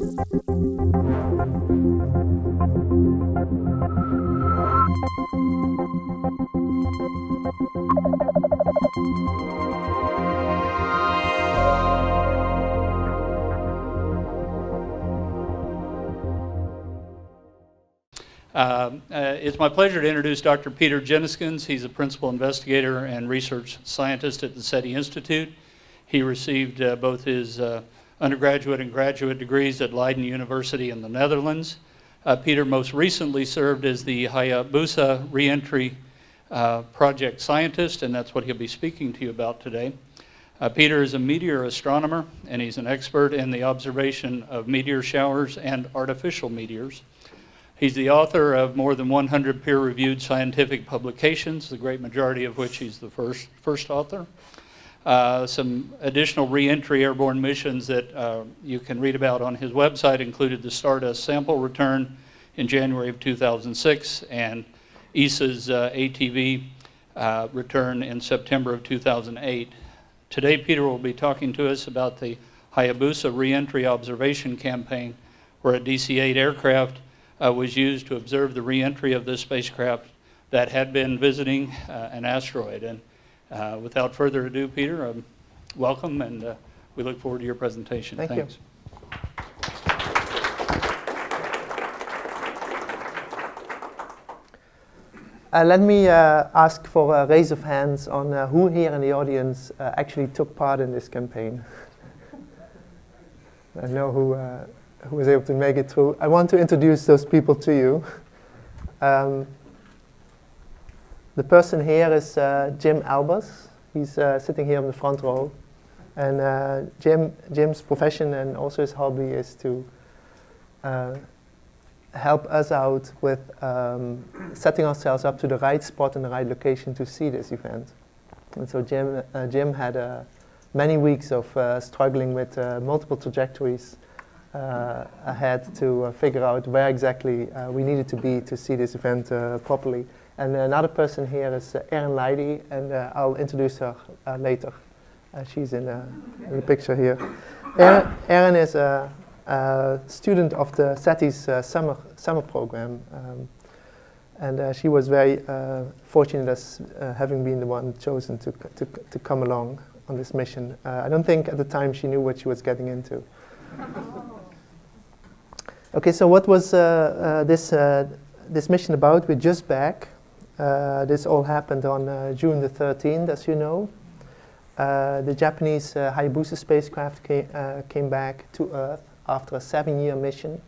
It's my pleasure to introduce Dr. Peter Jenniskens. He's a principal investigator and research scientist at the SETI Institute. He received both his undergraduate and graduate degrees at Leiden University in the Netherlands. Peter most recently served as the Hayabusa Reentry project scientist, and that's what he'll be speaking to you about today. Peter is a meteor astronomer, and he's an expert in the observation of meteor showers and artificial meteors. He's the author of more than 100 peer-reviewed scientific publications, the great majority of which he's the first author. Some additional reentry airborne missions that you can read about on his website included the Stardust sample return in January of 2006 and ESA's ATV return in September of 2008. Today, Peter will be talking to us about the Hayabusa reentry observation campaign, where a DC-8 aircraft was used to observe the reentry of this spacecraft that had been visiting an asteroid. And without further ado, Peter, welcome, and we look forward to your presentation. Thanks. You. Let me ask for a raise of hands on who here in the audience actually took part in this campaign. I know who was able to make it through. I want to introduce those people to you. The person here is Jim Albers. He's sitting here in the front row. And Jim's profession and also his hobby is to help us out with setting ourselves up to the right spot and the right location to see this event. And so Jim had many weeks of struggling with multiple trajectories ahead to figure out where exactly we needed to be to see this event properly. And another person here is Erin Leidy, and I'll introduce her later. She's in the picture here. Erin is a student of the SETI's summer program, and she was very fortunate as having been the one chosen to come along on this mission. I don't think at the time she knew what she was getting into. Okay, so what was this mission about? We're just back. This all happened on June the 13th, as you know. The Japanese Hayabusa spacecraft came back to Earth after a 7-year mission,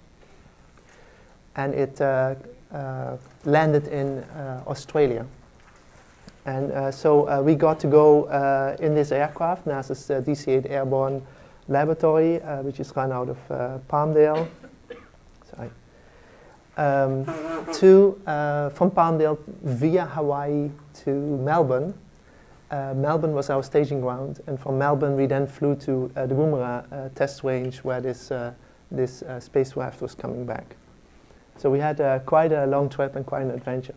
and it landed in Australia. And so we got to go in this aircraft, NASA's DC-8 Airborne Laboratory, which is run out of Palmdale. From Palmdale via Hawaii to Melbourne. Melbourne was our staging ground, and from Melbourne we then flew to the Woomera test range where this spacecraft was coming back. So we had quite a long trip and quite an adventure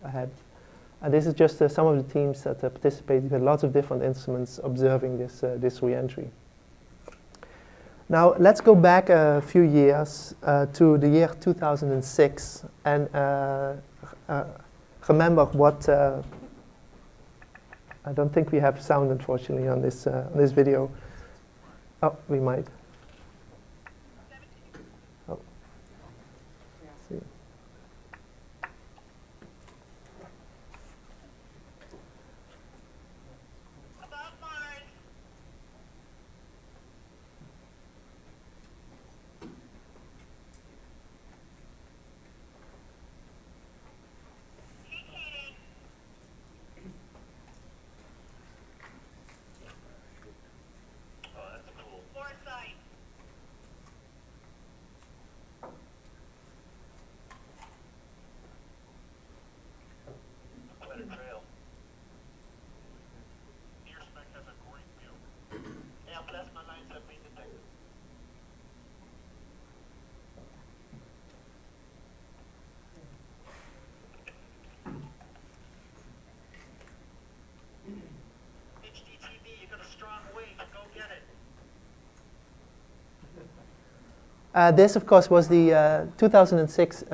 ahead. And this is just some of the teams that participated with lots of different instruments observing this re-entry. Now let's go back a few years to the year 2006 and remember what. I don't think we have sound, unfortunately, on this video. Oh, we might. Oh. See. This, of course, was the 2006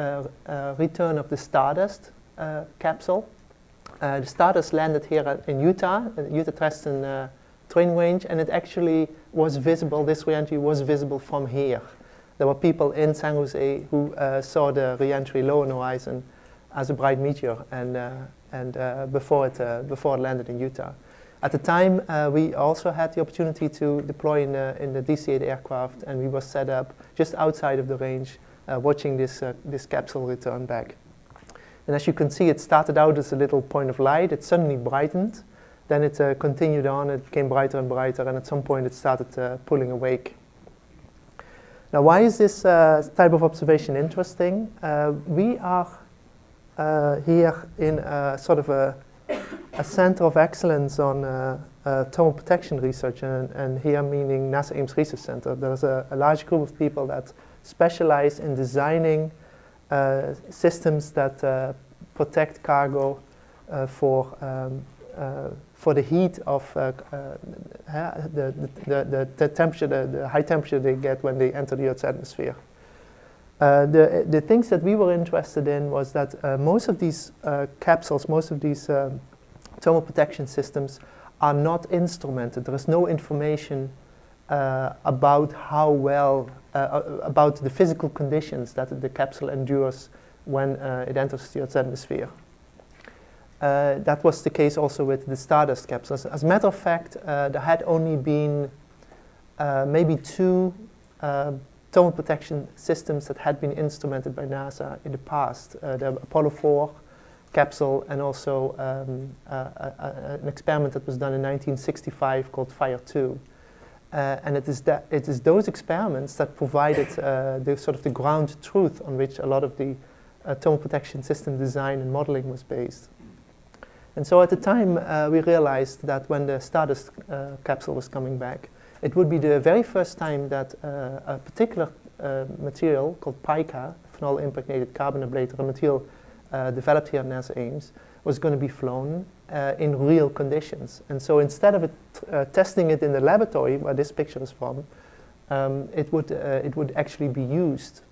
return of the Stardust capsule. The Stardust landed here in Utah, at Utah-Treston training range, and it actually was visible, this reentry was visible from here. There were people in San Jose who saw the reentry low on the horizon as a bright meteor, and before it landed in Utah. At the time, we also had the opportunity to deploy in the DC-8 aircraft, and we were set up just outside of the range, watching this capsule return back. And as you can see, it started out as a little point of light. It suddenly brightened. Then it continued on. It became brighter and brighter, and at some point it started pulling awake. Now, why is this type of observation interesting? We are here in sort of a center of excellence on thermal protection research, and here meaning NASA Ames Research Center. There's a large group of people that specialize in designing systems that protect cargo for the heat of the temperature, the high temperature they get when they enter the Earth's atmosphere. The things that we were interested in was that most of these capsules, most of these thermal protection systems are not instrumented. There is no information about how well, about the physical conditions that the capsule endures when it enters the Earth's atmosphere. That was the case also with the Stardust capsules. As a matter of fact, there had only been maybe 2 thermal protection systems that had been instrumented by NASA in the past. The Apollo 4 capsule, and also an experiment that was done in 1965 called Fire 2. And it is those experiments that provided the sort of the ground truth on which a lot of the thermal protection system design and modeling was based. And so at the time, we realized that when the Stardust capsule was coming back, it would be the very first time that a particular material called pica, phenol impregnated carbon ablator, a material developed here at NASA Ames, was going to be flown in real conditions. And so instead of testing it in the laboratory, where this picture is from, it would actually be used.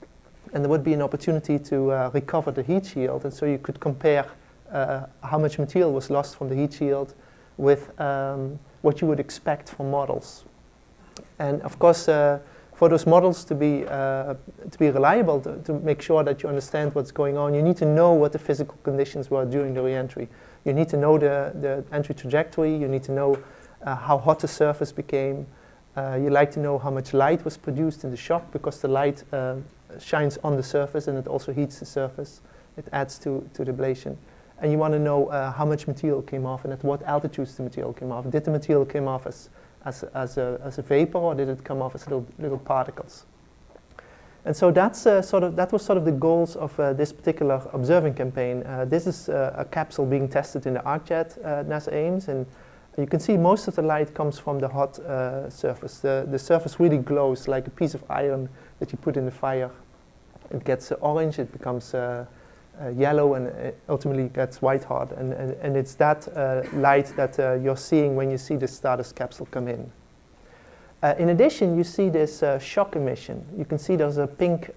And there would be an opportunity to recover the heat shield, and so you could compare how much material was lost from the heat shield with what you would expect from models. And of course, for those models to be reliable, to make sure that you understand what's going on, you need to know what the physical conditions were during the reentry. You need to know the entry trajectory. You need to know how hot the surface became. You like to know how much light was produced in the shock, because the light shines on the surface and it also heats the surface. It adds to the ablation. And you want to know how much material came off and at what altitudes the material came off. Did the material come off as a vapor, or did it come off as little particles? And so that was sort of the goals of this particular observing campaign. This is a capsule being tested in the ArcJet at NASA Ames, and you can see most of the light comes from the hot surface. The surface really glows like a piece of iron that you put in the fire. It gets orange, it becomes yellow, and it ultimately gets white hot. And it's that light that you're seeing when you see the Stardust capsule come in. In addition, you see this shock emission. You can see there's a pink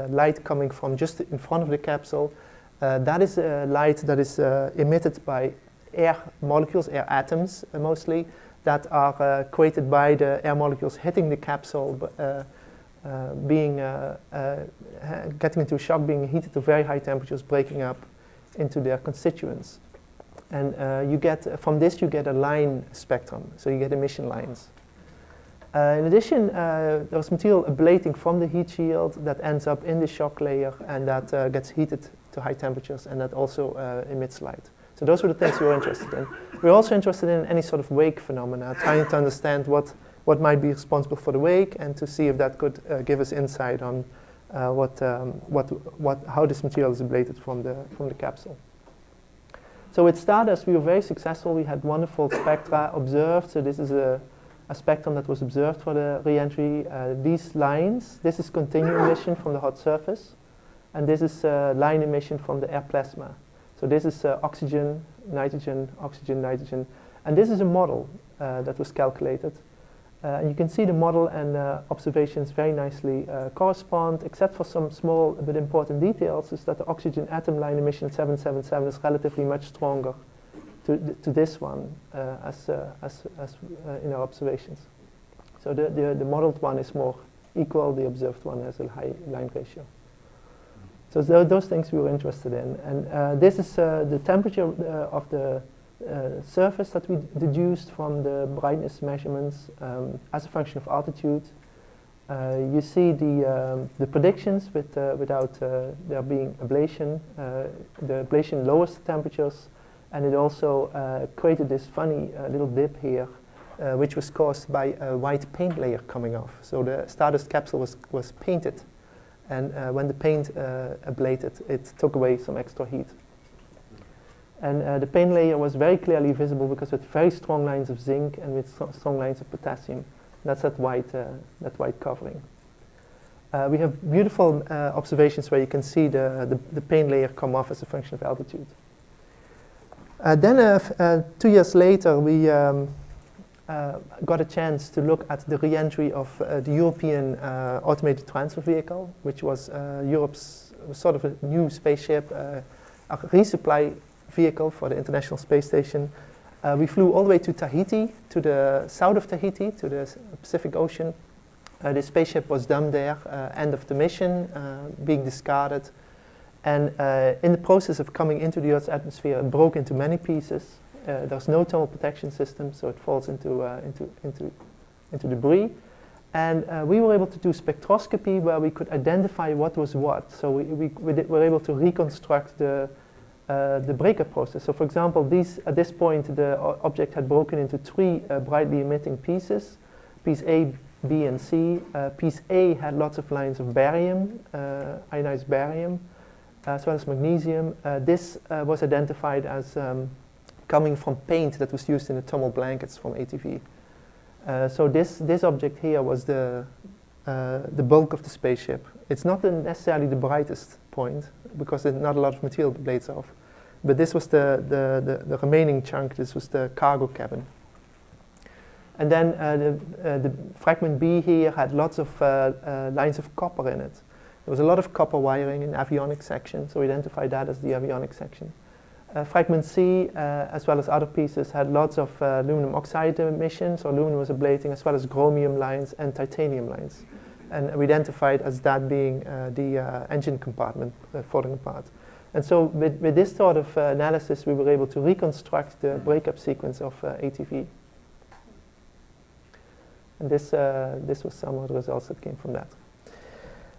light coming from just in front of the capsule. That is light that is emitted by air molecules, air atoms mostly, that are created by the air molecules hitting the capsule, getting into shock, being heated to very high temperatures, breaking up into their constituents. And from this you get a line spectrum, so you get emission lines. In addition, there's material ablating from the heat shield that ends up in the shock layer, and that gets heated to high temperatures, and that also emits light. So those were the things we were interested in. We were also interested in any sort of wake phenomena, trying to understand what might be responsible for the wake, and to see if that could give us insight on how this material is ablated from the capsule. So with Stardust, we were very successful. We had wonderful spectra observed. So this is a spectrum that was observed for the reentry. These lines, this is continuum emission from the hot surface, and this is line emission from the air plasma. So this is oxygen, nitrogen, oxygen, nitrogen, and this is a model that was calculated. And you can see the model and observations very nicely correspond, except for some small but important details, is that the oxygen atom line emission 777 is relatively much stronger to this one as in our observations. So the modeled one is more equal, the observed one has a high line ratio. So those things we were interested in. And this is the temperature of the surface that we deduced from the brightness measurements as a function of altitude. You see the predictions without there being ablation. The ablation lowers the temperatures, and it also created this funny little dip here, which was caused by a white paint layer coming off. So the Stardust capsule was painted, and when the paint ablated, it took away some extra heat. And the paint layer was very clearly visible because with very strong lines of zinc and with strong lines of potassium. That's that white covering. We have beautiful observations where you can see the paint layer come off as a function of altitude. Then 2 years later, we got a chance to look at the reentry of the European automated transfer vehicle, which was Europe's sort of a new spaceship, a resupply vehicle for the International Space Station. We flew all the way to Tahiti, to the south of Tahiti, to the Pacific Ocean. The spaceship was dumped there, end of the mission, being discarded. And in the process of coming into the Earth's atmosphere, it broke into many pieces. There's no thermal protection system, so it falls into debris. And we were able to do spectroscopy where we could identify what was what. So we were able to reconstruct the breakup process. So for example, at this point, the object had broken into 3 brightly emitting pieces. Piece A, B, and C. Piece A had lots of lines of barium, ionized barium, as well as magnesium. This was identified as coming from paint that was used in the thermal blankets from ATV. So this object here was the bulk of the spaceship. It's not necessarily the brightest point, because not a lot of material blades off. But this was the remaining chunk. This was the cargo cabin. And then the fragment B here had lots of lines of copper in it. There was a lot of copper wiring in the avionics section, so we identified that as the avionics section. Fragment C, as well as other pieces, had lots of aluminum oxide emissions, or aluminum was ablating, as well as chromium lines and titanium lines. And we identified as that being the engine compartment falling apart. And so with this sort of analysis, we were able to reconstruct the breakup sequence of ATV. And this was some of the results that came from that.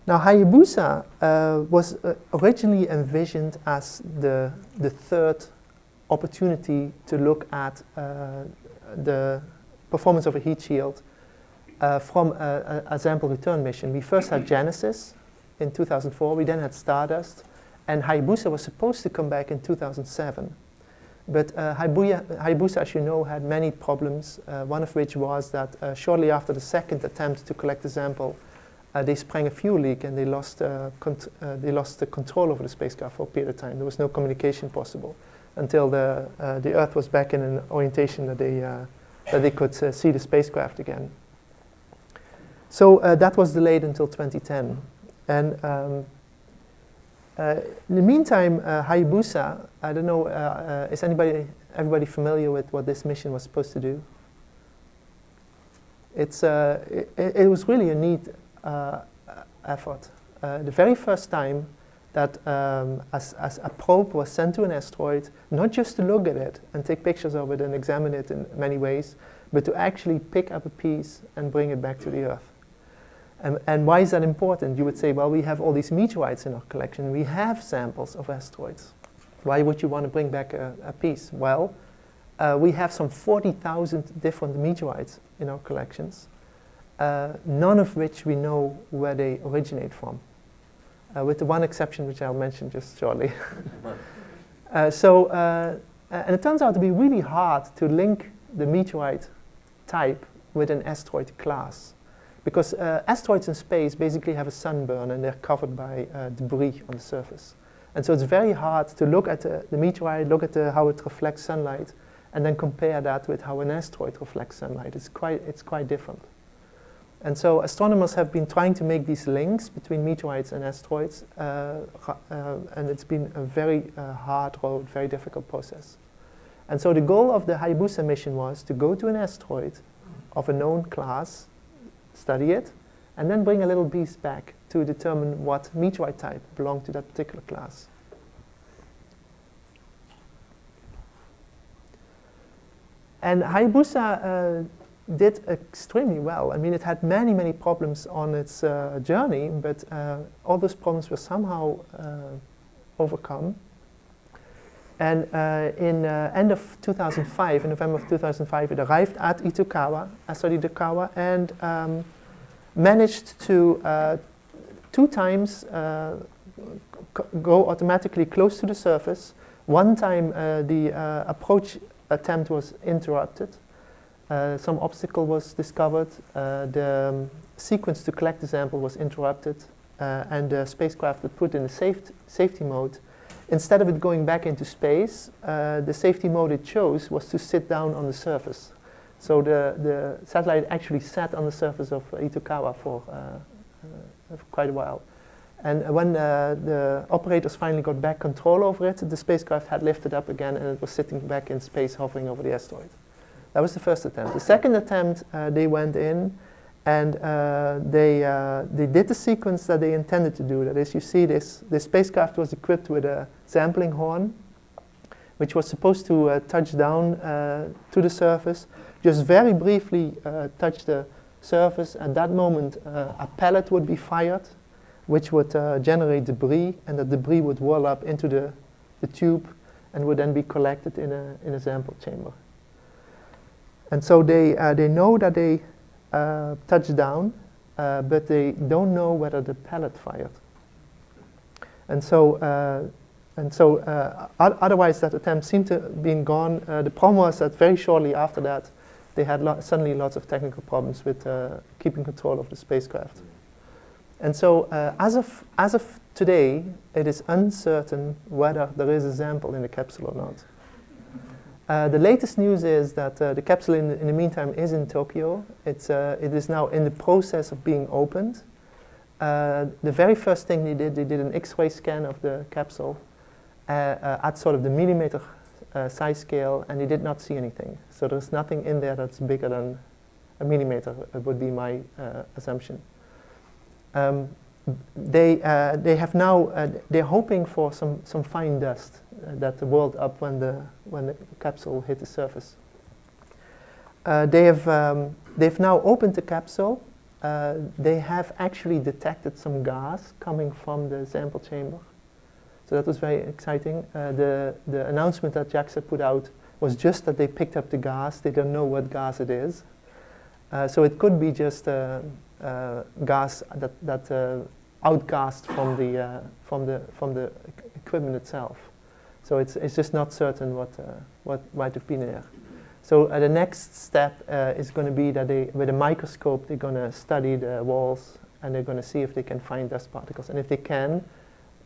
Now, Hayabusa was originally envisioned as the third opportunity to look at the performance of a heat shield from a sample return mission. We first had Genesis in 2004, we then had Stardust, and Hayabusa was supposed to come back in 2007. But Hayabusa, as you know, had many problems, one of which was that shortly after the second attempt to collect the sample, they sprang a fuel leak and they lost the control over the spacecraft for a period of time. There was no communication possible until the Earth was back in an orientation that they could see the spacecraft again. So that was delayed until 2010. And in the meantime, Hayabusa, I don't know, is everybody familiar with what this mission was supposed to do? It was really a neat effort. The very first time that as a probe was sent to an asteroid, not just to look at it and take pictures of it and examine it in many ways, but to actually pick up a piece and bring it back to the Earth. And why is that important? You would say, well, we have all these meteorites in our collection. We have samples of asteroids. Why would you want to bring back a piece? Well, we have some 40,000 different meteorites in our collections, none of which we know where they originate from, with the one exception which I'll mention just shortly. And it turns out to be really hard to link the meteorite type with an asteroid class. Because asteroids in space basically have a sunburn and they're covered by debris on the surface. And so it's very hard to look at the meteorite, look at how it reflects sunlight, and then compare that with how an asteroid reflects sunlight. It's quite different. And so astronomers have been trying to make these links between meteorites and asteroids, and it's been a very hard road, very difficult process. And so the goal of the Hayabusa mission was to go to an asteroid of a known class, study it, and then bring a little beast back to determine what meteorite type belonged to that particular class. And Hayabusa did extremely well. I mean, it had many, many problems on its journey, but all those problems were somehow overcome. And in end of 2005, in November of 2005, it arrived at Itokawa, asteroid Itokawa, and managed to 2 times go automatically close to the surface. One time the approach attempt was interrupted. Some obstacle was discovered. The sequence to collect the sample was interrupted, and the spacecraft was put in a safety mode. Instead of it going back into space, the safety mode it chose was to sit down on the surface. So the satellite actually sat on the surface of Itokawa for quite a while. And when the operators finally got back control over it, the spacecraft had lifted up again and it was sitting back in space hovering over the asteroid. That was the first attempt. The second attempt, they went in and they did the sequence that they intended to do. That is, you see this spacecraft was equipped with a sampling horn, which was supposed to touch down to the surface, just very briefly touch the surface. At that moment, a pellet would be fired, which would generate debris, and the debris would whirl up into the tube and would then be collected in a sample chamber. And so they know that they touched down, but they don't know whether the pellet fired. And so otherwise that attempt seemed to have been gone. The problem was that very shortly after that, they had suddenly lots of technical problems with keeping control of the spacecraft. And so as of today, it is uncertain whether there is a sample in the capsule or not. The latest news is that the capsule in the meantime is in Tokyo. It is now in the process of being opened. The very first thing they did an X-ray scan of the capsule at sort of the millimeter size scale, and they did not see anything. So there's nothing in there that's bigger than a millimeter, would be my assumption. They have now, they're hoping for some fine dust that whirled up when the capsule hit the surface. They've now opened the capsule. They have actually detected some gas coming from the sample chamber. So that was very exciting. The announcement that JAXA put out was just that they picked up the gas. They don't know what gas it is. So it could be just gas that outgassed from the equipment itself. So it's just not certain what might have been there. So the next step is going to be that with a microscope, they're going to study the walls and they're going to see if they can find dust particles. And if they can,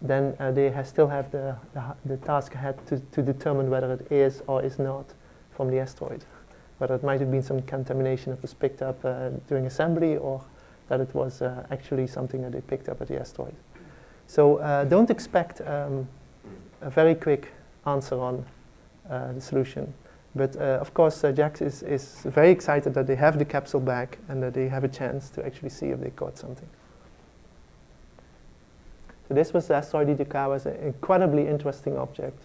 then they still have the task ahead to determine whether it is or is not from the asteroid. Whether it might have been some contamination that was picked up during assembly, or that it was actually something that they picked up at the asteroid. So don't expect a very quick answer on the solution. But of course, JAXA is very excited that they have the capsule back and that they have a chance to actually see if they caught something. So this was the asteroid Itokawa. It's an incredibly interesting object.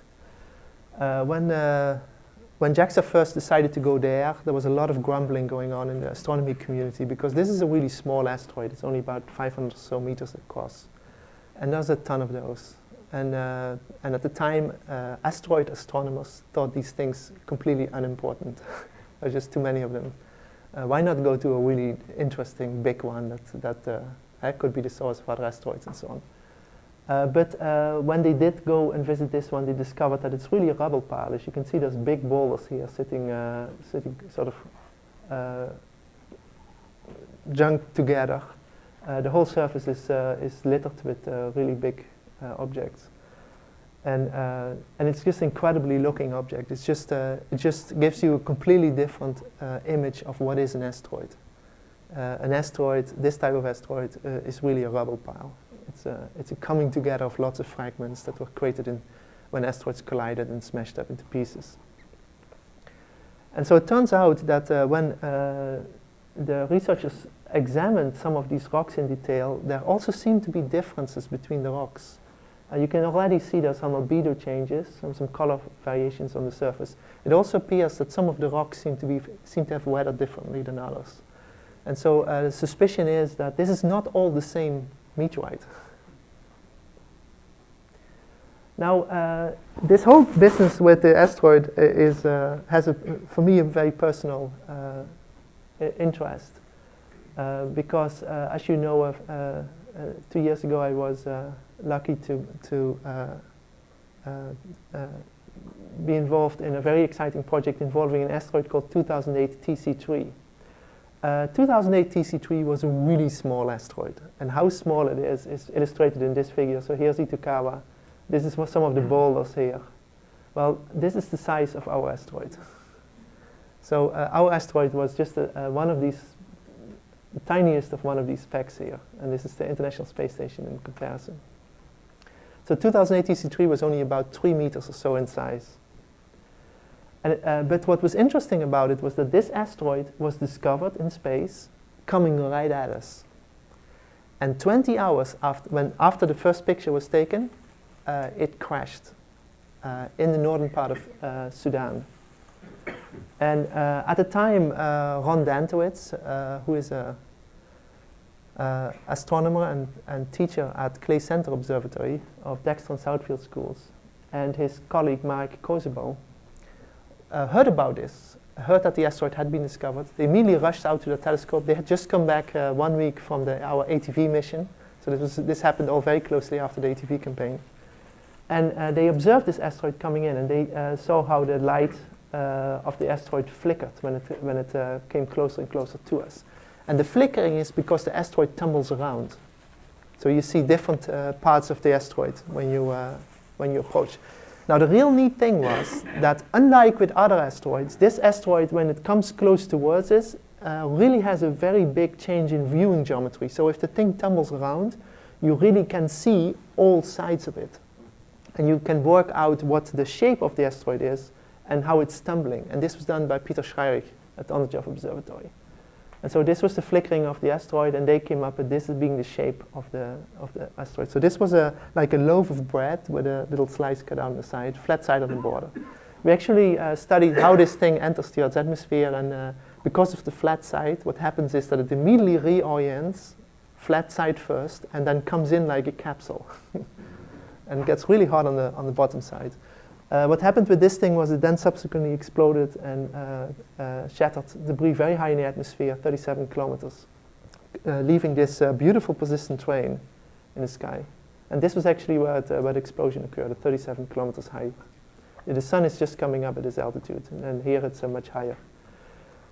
When JAXA first decided to go there was a lot of grumbling going on in the astronomy community, because this is a really small asteroid. It's only about 500 or so meters across. And there's a ton of those. And at the time, asteroid astronomers thought these things completely unimportant. There's just too many of them. Why not go to a really interesting big one that could be the source of other asteroids and so on. But when they did go and visit this one, they discovered that it's really a rubble pile. As you can see, there's big boulders here sitting sort of junked together. The whole surface is littered with really big objects, and it's just incredibly looking object. It just gives you a completely different image of what is an asteroid. an asteroid, this type of asteroid, is really a rubble pile. It's a coming together of lots of fragments that were created when asteroids collided and smashed up into pieces. And so it turns out that when the researchers examined some of these rocks in detail, there also seem to be differences between the rocks. You can already see there's some albedo changes, some color variations on the surface. It also appears that some of the rocks seem to have weathered differently than others. And so the suspicion is that this is not all the same meteorite. Now, this whole business with the asteroid has, for me, a very personal interest. Because, as you know, 2 years ago I was lucky to be involved in a very exciting project involving an asteroid called 2008 TC3. 2008 TC3 was a really small asteroid, and how small it is illustrated in this figure. So here's Itokawa. This is some of the boulders here. Well, this is the size of our asteroid. So our asteroid was just one of these, the tiniest of one of these specks here, and this is the International Space Station in comparison. So 2008 TC3 was only about 3 meters or so in size. And, but what was interesting about it was that this asteroid was discovered in space, coming right at us. And 20 hours after the first picture was taken, it crashed in the northern part of Sudan. And at the time, Ron Dantowitz, who is an astronomer and teacher at Clay Center Observatory of Dexter and Southfield schools, and his colleague Marek Kozybal, heard about this, heard that the asteroid had been discovered. They immediately rushed out to the telescope. They had just come back 1 week from our ATV mission. So this happened all very closely after the ATV campaign. And they observed this asteroid coming in, and they saw how the light of the asteroid flickered when it came closer and closer to us. And the flickering is because the asteroid tumbles around. So you see different parts of the asteroid when you approach. Now the real neat thing was that, unlike with other asteroids, this asteroid, when it comes close towards us, really has a very big change in viewing geometry. So if the thing tumbles around, you really can see all sides of it. And you can work out what the shape of the asteroid is and how it's tumbling. And this was done by Peter Schreierich at the Onderjoch Observatory. And so this was the flickering of the asteroid, and they came up with this as being the shape of the asteroid. So this was like a loaf of bread with a little slice cut down the side, flat side of the border. We actually studied how this thing enters the Earth's atmosphere, and because of the flat side, what happens is that it immediately reorients, flat side first, and then comes in like a capsule. And gets really hot on the bottom side. What happened with this thing was it then subsequently exploded and shattered debris very high in the atmosphere, 37 kilometers, leaving this beautiful persistent train in the sky. And this was actually where the explosion occurred, at 37 kilometers high. The sun is just coming up at this altitude, and here it's much higher.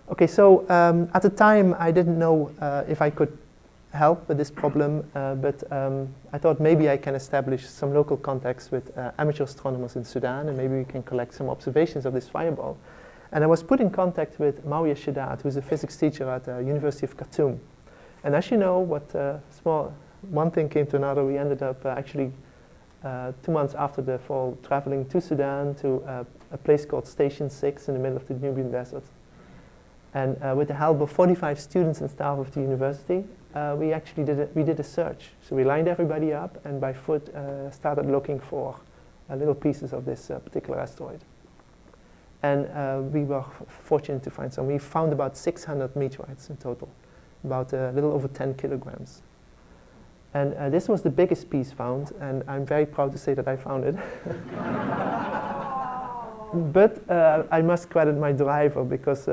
Okay, so at the time I didn't know if I could help with this problem, but I thought maybe I can establish some local contacts with amateur astronomers in Sudan, and maybe we can collect some observations of this fireball. And I was put in contact with Mawiya Shaddad, who's a physics teacher at the University of Khartoum. And as you know, one thing came to another. We ended up actually 2 months after the fall traveling to Sudan to a place called Station 6 in the middle of the Nubian desert. And with the help of 45 students and staff of the university, we actually did a search. So we lined everybody up, and by foot started looking for little pieces of this particular asteroid. And we were fortunate to find some. We found about 600 meteorites in total, about a little over 10 kilograms. And this was the biggest piece found, and I'm very proud to say that I found it. But I must credit my driver, because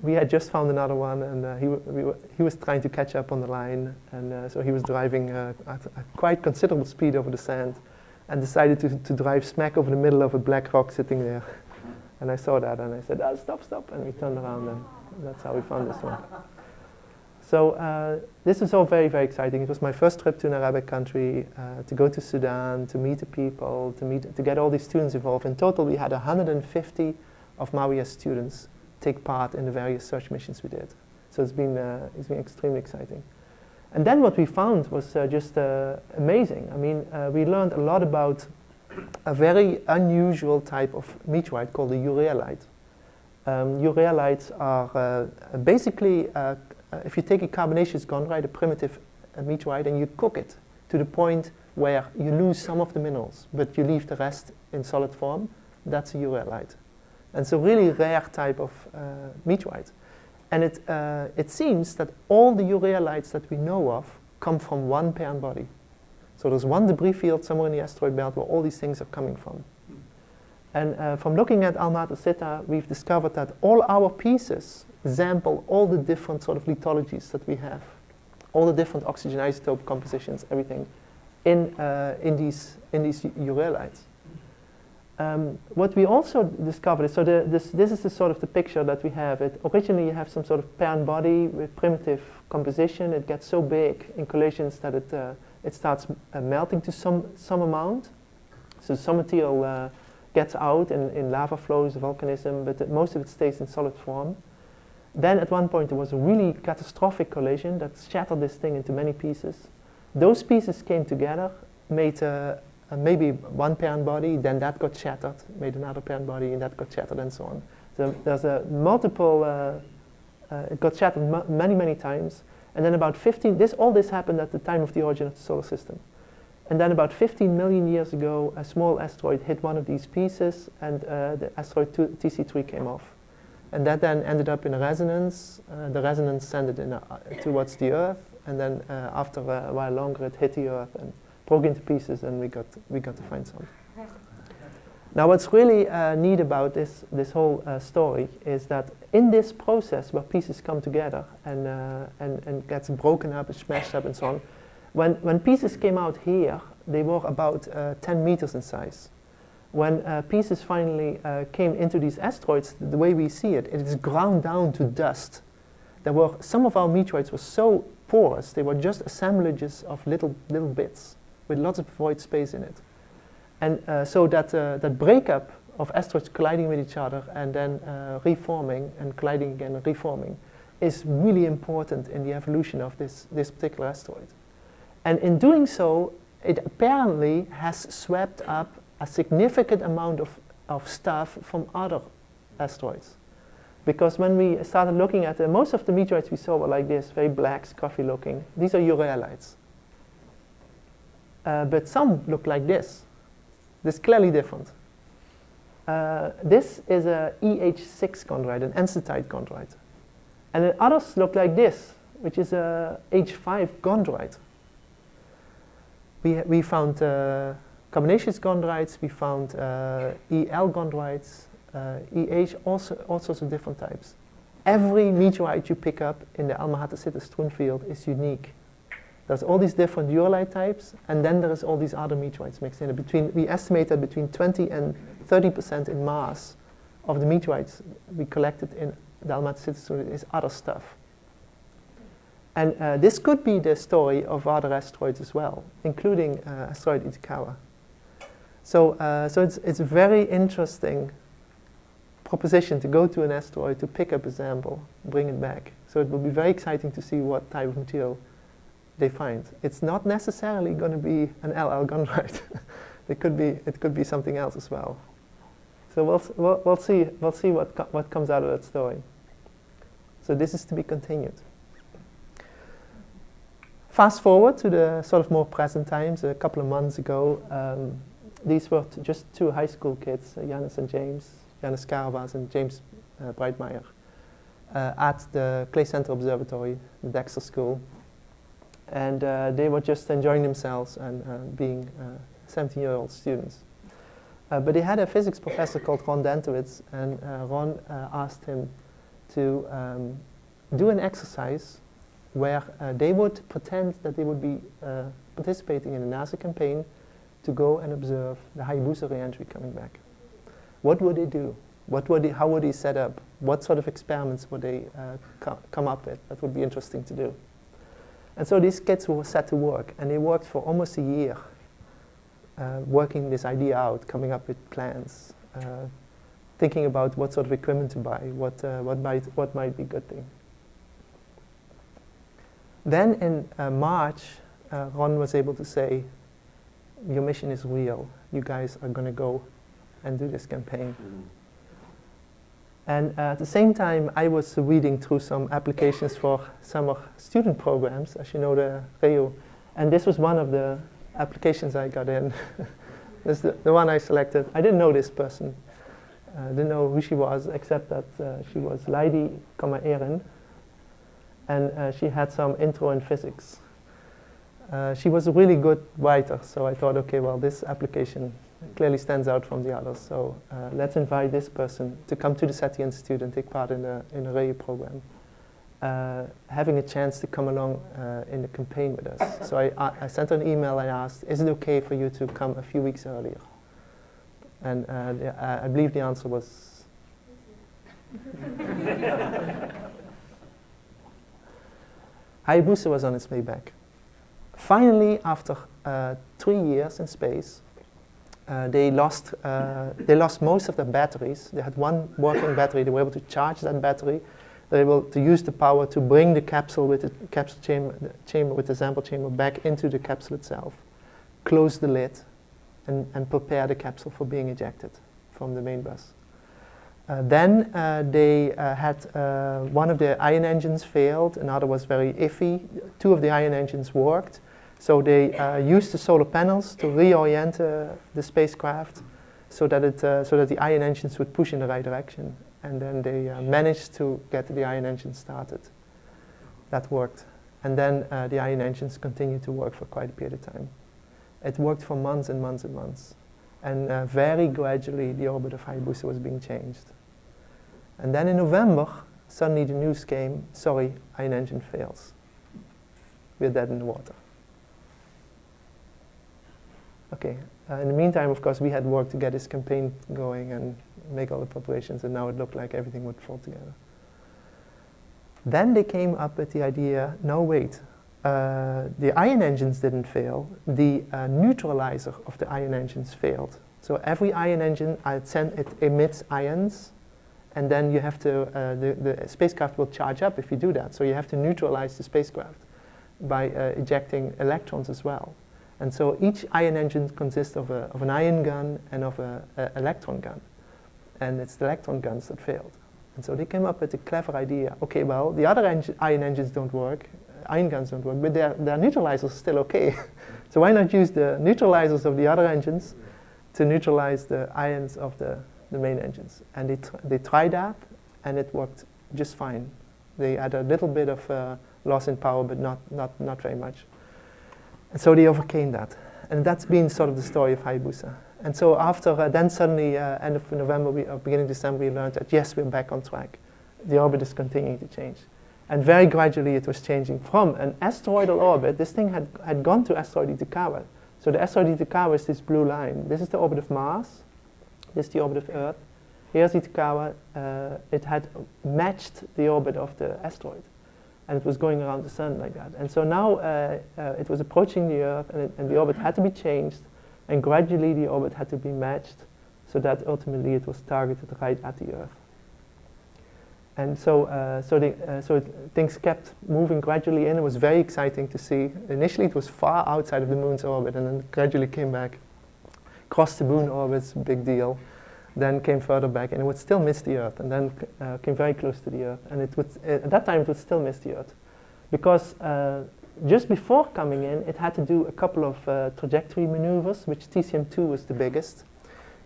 we had just found another one, and he was trying to catch up on the line, and so he was driving at a quite considerable speed over the sand, and decided to drive smack over the middle of a black rock sitting there. And I saw that, and I said, stop, and we turned around, and that's how we found this one. So this was all very, very exciting. It was my first trip to an Arabic country, to go to Sudan, to meet the people, to get all these students involved. In total, we had 150 of Mawiya's students take part in the various search missions we did. So it's been extremely exciting. And then what we found was just amazing. I mean, we learned a lot about a very unusual type of meteorite called the urealite. Urealites are basically, if you take a carbonaceous chondrite, a primitive meteorite, and you cook it to the point where you lose some of the minerals, but you leave the rest in solid form, that's a urealite. And it's a really rare type of meteorite. And it seems that all the urealites that we know of come from one parent body. So there's one debris field somewhere in the asteroid belt where all these things are coming from. And from looking at Alma Ata, we've discovered that all our pieces sample all the different sort of lithologies that we have, all the different oxygen isotope compositions, everything, in these urealites. What we also discovered is, so this is the sort of the picture that we have. Originally you have some sort of parent body with primitive composition. It gets so big in collisions that it starts melting to some amount. So some material gets out in lava flows, volcanism, but most of it stays in solid form. Then at one point there was a really catastrophic collision that shattered this thing into many pieces. Those pieces came together, made maybe one parent body, then that got shattered, made another parent body, and that got shattered, and so on. So there's a multiple, it got shattered many times, and then about 15, all this happened at the time of the origin of the solar system. And then about 15 million years ago, a small asteroid hit one of these pieces, and the asteroid TC3 came off. And that then ended up in a resonance. The resonance sent it towards the Earth, and then after a while longer, it hit the Earth and broke into pieces, and we got to find some. Now, what's really neat about this whole story is that in this process where pieces come together and gets broken up and smashed up and so on, when pieces came out here, they were about 10 meters in size. When pieces finally came into these asteroids, the way we see it, it is ground down to dust. Some of our meteorites were so porous, they were just assemblages of little bits with lots of void space in it. And so that breakup of asteroids colliding with each other and then reforming and colliding again and reforming is really important in the evolution of this particular asteroid. And in doing so, it apparently has swept up a significant amount of stuff from other asteroids. Because when we started looking at most of the meteorites we saw were like this, very black, scruffy looking. These are urealites. But some look like this. This is clearly different. This is a EH6 chondrite, an ancestite chondrite. And then others look like this, which is a H5 chondrite. We found carbonaceous chondrites, we found EL chondrites, EH, all sorts of different types. Every meteorite you pick up in the Alma Ata strewn field is unique. There's all these different urealite types, and then there's all these other meteorites mixed in. We estimate that between 20 and 30% in mass of the meteorites we collected in the Alma Ata strewn is other stuff. And this could be the story of other asteroids as well, including asteroid Itokawa. So it's a very interesting proposition to go to an asteroid, to pick up a sample, bring it back. So it will be very exciting to see what type of material they find. It's not necessarily going to be an LL chondrite. It could be something else as well. So we'll see what comes out of that story. So this is to be continued. Fast forward to the sort of more present times. A couple of months ago, these were just two high school kids, Jannis and James, Jannis Karavas and James Breitmeyer, at the Clay Center Observatory, the Dexter School. And they were just enjoying themselves and being 17-year-old students. But they had a physics professor called Ron Dentowitz, and Ron asked him to do an exercise where they would pretend that they would be participating in a NASA campaign to go and observe the Hayabusa reentry coming back. What would they do? How would they set up? What sort of experiments would they come up with? That would be interesting to do. And so these kids were set to work, and they worked for almost a year, working this idea out, coming up with plans, thinking about what sort of equipment to buy, what might be a good thing. Then in March, Ron was able to say, your mission is real. You guys are going to go and do this campaign. And at the same time, I was reading through some applications for summer student programs, as you know, the REU. And this was one of the applications I got in. This is the one I selected. I didn't know this person. Didn't know who she was, except that she was Leidi Kamma-Ehren. And she had some intro in physics. She was a really good writer, so I thought, okay, well, this application clearly stands out from the others. So let's invite this person to come to the SETI Institute and take part in the REU program. Having a chance to come along in the campaign with us. So I sent her an email and asked, is it okay for you to come a few weeks earlier? And I believe the answer was... Hayabusa was on its way back. Finally, after 3 years in space, they lost most of their batteries. They had one working battery. They were able to charge that battery. They were able to use the power to bring the capsule with the capsule chamber with the sample chamber back into the capsule itself, close the lid, and prepare the capsule for being ejected from the main bus. Then they had one of the ion engines failed, another was very iffy. 2 of the ion engines worked. So they used the solar panels to reorient the spacecraft so that the ion engines would push in the right direction. And then they managed to get the ion engine started. That worked. And then the ion engines continued to work for quite a period of time. It worked for months and months and months. And very gradually the orbit of Hayabusa was being changed. And then in November, suddenly the news came, sorry, ion engine fails. We're dead in the water. Okay, in the meantime, of course, we had worked to get this campaign going and make all the preparations, and now it looked like everything would fall together. Then they came up with the idea, no wait, the ion engines didn't fail, the neutralizer of the ion engines failed. So every ion engine, it emits ions, and then you have to, the spacecraft will charge up if you do that. So you have to neutralize the spacecraft by ejecting electrons as well. And so each ion engine consists of an ion gun and of an electron gun. And it's the electron guns that failed. And so they came up with a clever idea. Okay, well, the other ion engines don't work, ion guns don't work, but their neutralizers are still okay. So why not use the neutralizers of the other engines to neutralize the ions of the main engines? And they tried that, and it worked just fine. They had a little bit of loss in power, but not very much. And so they overcame that. And that's been sort of the story of Hayabusa. And so after, then suddenly, end of November, beginning of December, we learned that yes, we're back on track. The orbit is continuing to change. And very gradually it was changing from an asteroidal orbit. This thing had gone to asteroid Itokawa. So the asteroid Itokawa is this blue line. This is the orbit of Mars. This is the orbit of Earth. Here's Itokawa. It had matched the orbit of the asteroid. And it was going around the sun like that. And so now it was approaching the Earth, and the orbit had to be changed, and gradually the orbit had to be matched, so that ultimately it was targeted right at the Earth. And so things kept moving gradually in. It was very exciting to see. Initially it was far outside of the moon's orbit, and then gradually came back, crossed the moon orbits, big deal. Then came further back, and it would still miss the Earth, and then came very close to the Earth. And it would, at that time, it would still miss the Earth. Because just before coming in, it had to do a couple of trajectory maneuvers, which TCM2 was the biggest.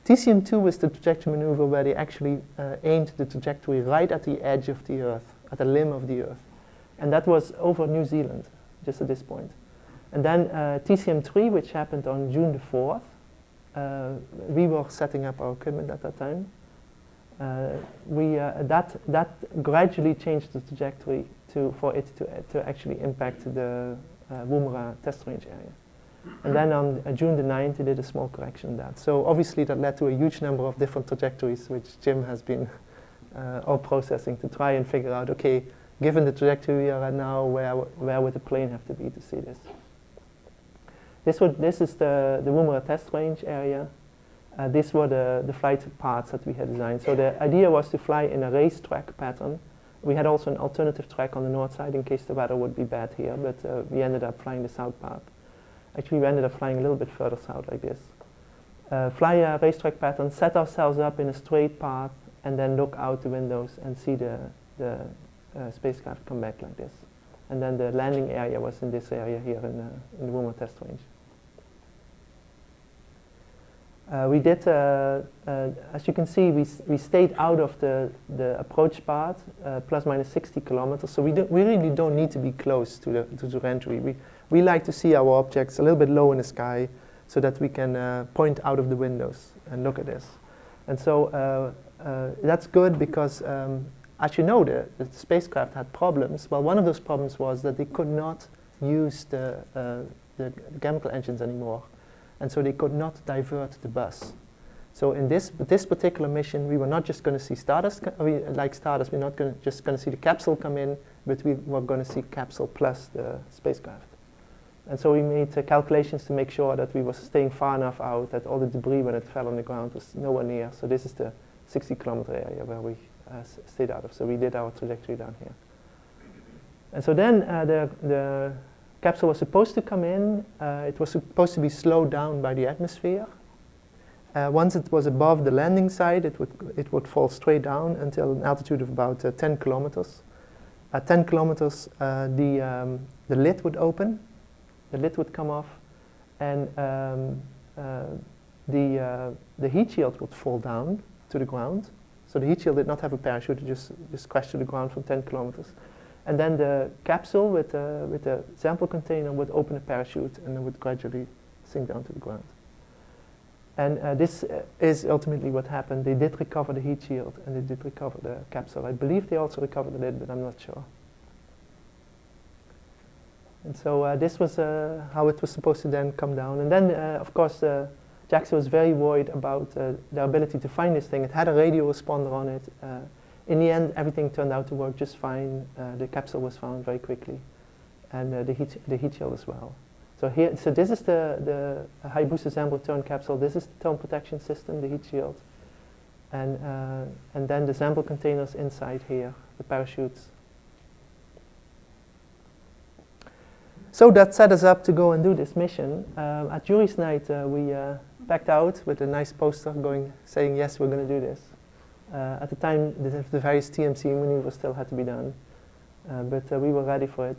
TCM2 was the trajectory maneuver where they actually aimed the trajectory right at the edge of the Earth, at the limb of the Earth. And that was over New Zealand, just at this point. And then TCM3, which happened on June the 4th, we were setting up our equipment at that time. That gradually changed the trajectory for it to actually impact the Woomera test range area. And then on June the 9th, they did a small correction of that. So obviously that led to a huge number of different trajectories, which Jim has been all processing to try and figure out, okay, given the trajectory we are at now, where would the plane have to be to see this? This is the Woomera test range area. These were the flight paths that we had designed. So the idea was to fly in a racetrack pattern We had also an alternative track on the north side in case the weather would be bad here, but we ended up flying the south part. Actually, we ended up flying a little bit further south like this. Fly a racetrack pattern, set ourselves up in a straight path, and then look out the windows and see the spacecraft come back like this. And then the landing area was in this area here in the Woomera test range. We did, as you can see, we stayed out of the approach path, plus minus 60 kilometers. So we really don't need to be close to the Reentry. We like to see our objects a little bit low in the sky, so that we can point out of the windows and look at this. And so that's good because, as you know, the spacecraft had problems. Well, one of those problems was that they could not use the chemical engines anymore. And so they could not divert the bus. So in this particular mission, we were not just going to see Stardust, like Stardust, we're not just going to see the capsule come in, but we were going to see capsule plus the spacecraft. And so we made calculations to make sure that we were staying far enough out that all the debris when it fell on the ground was nowhere near. So this is the 60-kilometer area where we stayed out of. So we did our trajectory down here. And so then the capsule was supposed to come in. It was supposed to be slowed down by the atmosphere. Once it was above the landing site, it would fall straight down until an altitude of about 10 kilometers. At 10 kilometers, the lid would open. The lid would come off, and the heat shield would fall down to the ground. So the heat shield did not have a parachute; it just crashed to the ground from 10 kilometers. And then the capsule with the sample container would open a parachute, and it would gradually sink down to the ground. And this is ultimately what happened. They did recover the heat shield, and they did recover the capsule. I believe they also recovered the lid, but I'm not sure. And so this was how it was supposed to then come down. And then, of course, JAXA was very worried about their ability to find this thing. It had a radio responder on it. In the end, everything turned out to work just fine. The capsule was found very quickly, and the heat shield as well. So this is the Hayabusa sample return capsule. This is the thermal protection system, the heat shield, and then the sample containers inside here, the parachutes. So that set us up to go and do this mission. At jury's night, we backed out with a nice poster saying, yes, we're going to do this. At the time, the various TMC maneuvers still had to be done, but we were ready for it.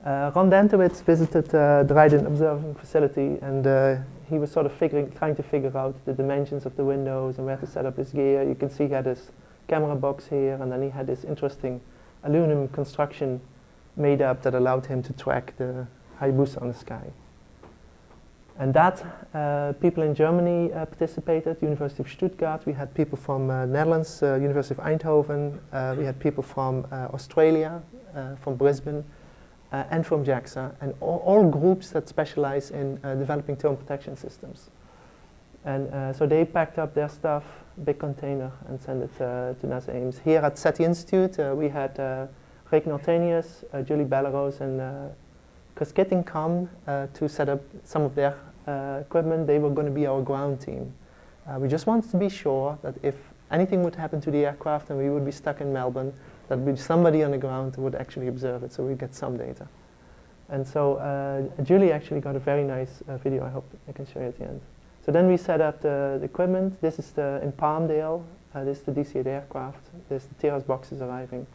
Ron Dentowitz visited the Ryden observing facility, and he was sort of trying to figure out the dimensions of the windows and where to set up his gear. You can see he had this camera box here, and then he had this interesting aluminum construction made up that allowed him to track the Hayabusa on the sky. And that, people in Germany participated, University of Stuttgart. We had people from Netherlands, University of Eindhoven. We had people from Australia, from Brisbane, and from JAXA, and all groups that specialize in developing thermal protection systems. And so they packed up their stuff, big container, and sent it to NASA Ames. Here at SETI Institute, we had Rick Nortenius, Julie Bellerose, and Chris Kitting come to set up some of their equipment. They were going to be our ground team. We just wanted to be sure that if anything would happen to the aircraft and we would be stuck in Melbourne, that would be somebody on the ground who would actually observe it, so we'd get some data. And so Julie actually got a very nice video. I hope I can show you at the end. So then we set up the equipment. This is in Palmdale. This is the DC-8 aircraft. This is the terrace boxes arriving.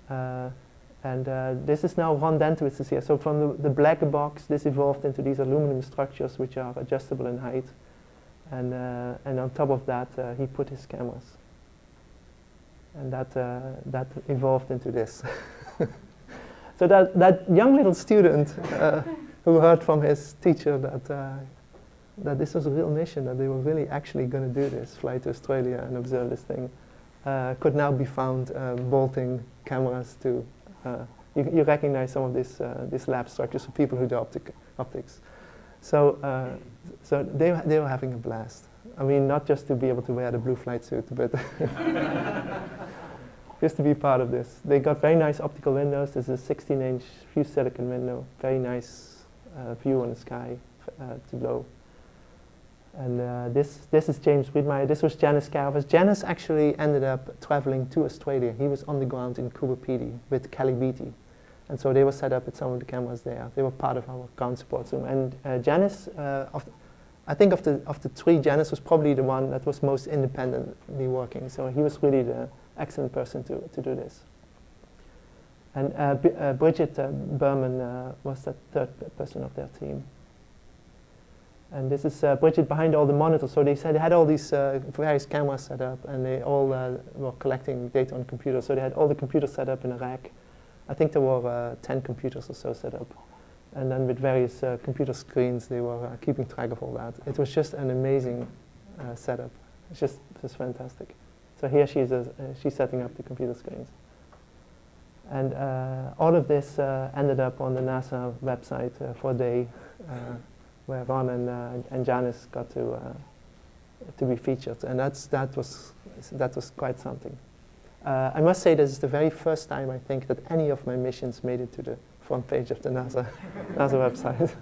And this is now Ron Dentowitz is here. So from the black box, this evolved into these aluminum structures which are adjustable in height. And on top of that, he put his cameras. And that evolved into this. So that young little student who heard from his teacher that this was a real mission, that they were really actually going to do this, fly to Australia and observe this thing, could now be found bolting cameras to. You recognize some of these lab structures for people who do optics. So they were having a blast. I mean, not just to be able to wear the blue flight suit, but just to be part of this. They got very nice optical windows. This is a 16-inch fused silicon window. Very nice view on the sky to low. And this is James Riedmeier. This was Janis Carvers. Janis actually ended up traveling to Australia. He was on the ground in Coober Pedy with Kelly Beattie. And so they were set up with some of the cameras there. They were part of our ground support team. And Janis, I think of the three, Janis was probably the one that was most independently working. So he was really the excellent person to do this. And Bridget Berman was the third person of their team. And this is Bridget behind all the monitors. So they said they had all these various cameras set up, and they all were collecting data on computers. So they had all the computers set up in a rack. I think there were 10 computers or so set up. And then with various computer screens, they were keeping track of all that. It was just an amazing setup. It's just fantastic. So here she's setting up the computer screens. And all of this ended up on the NASA website for a day, where Ron and Janis got to be featured, and that was quite something. I must say this is the very first time I think that any of my missions made it to the front page of the NASA website.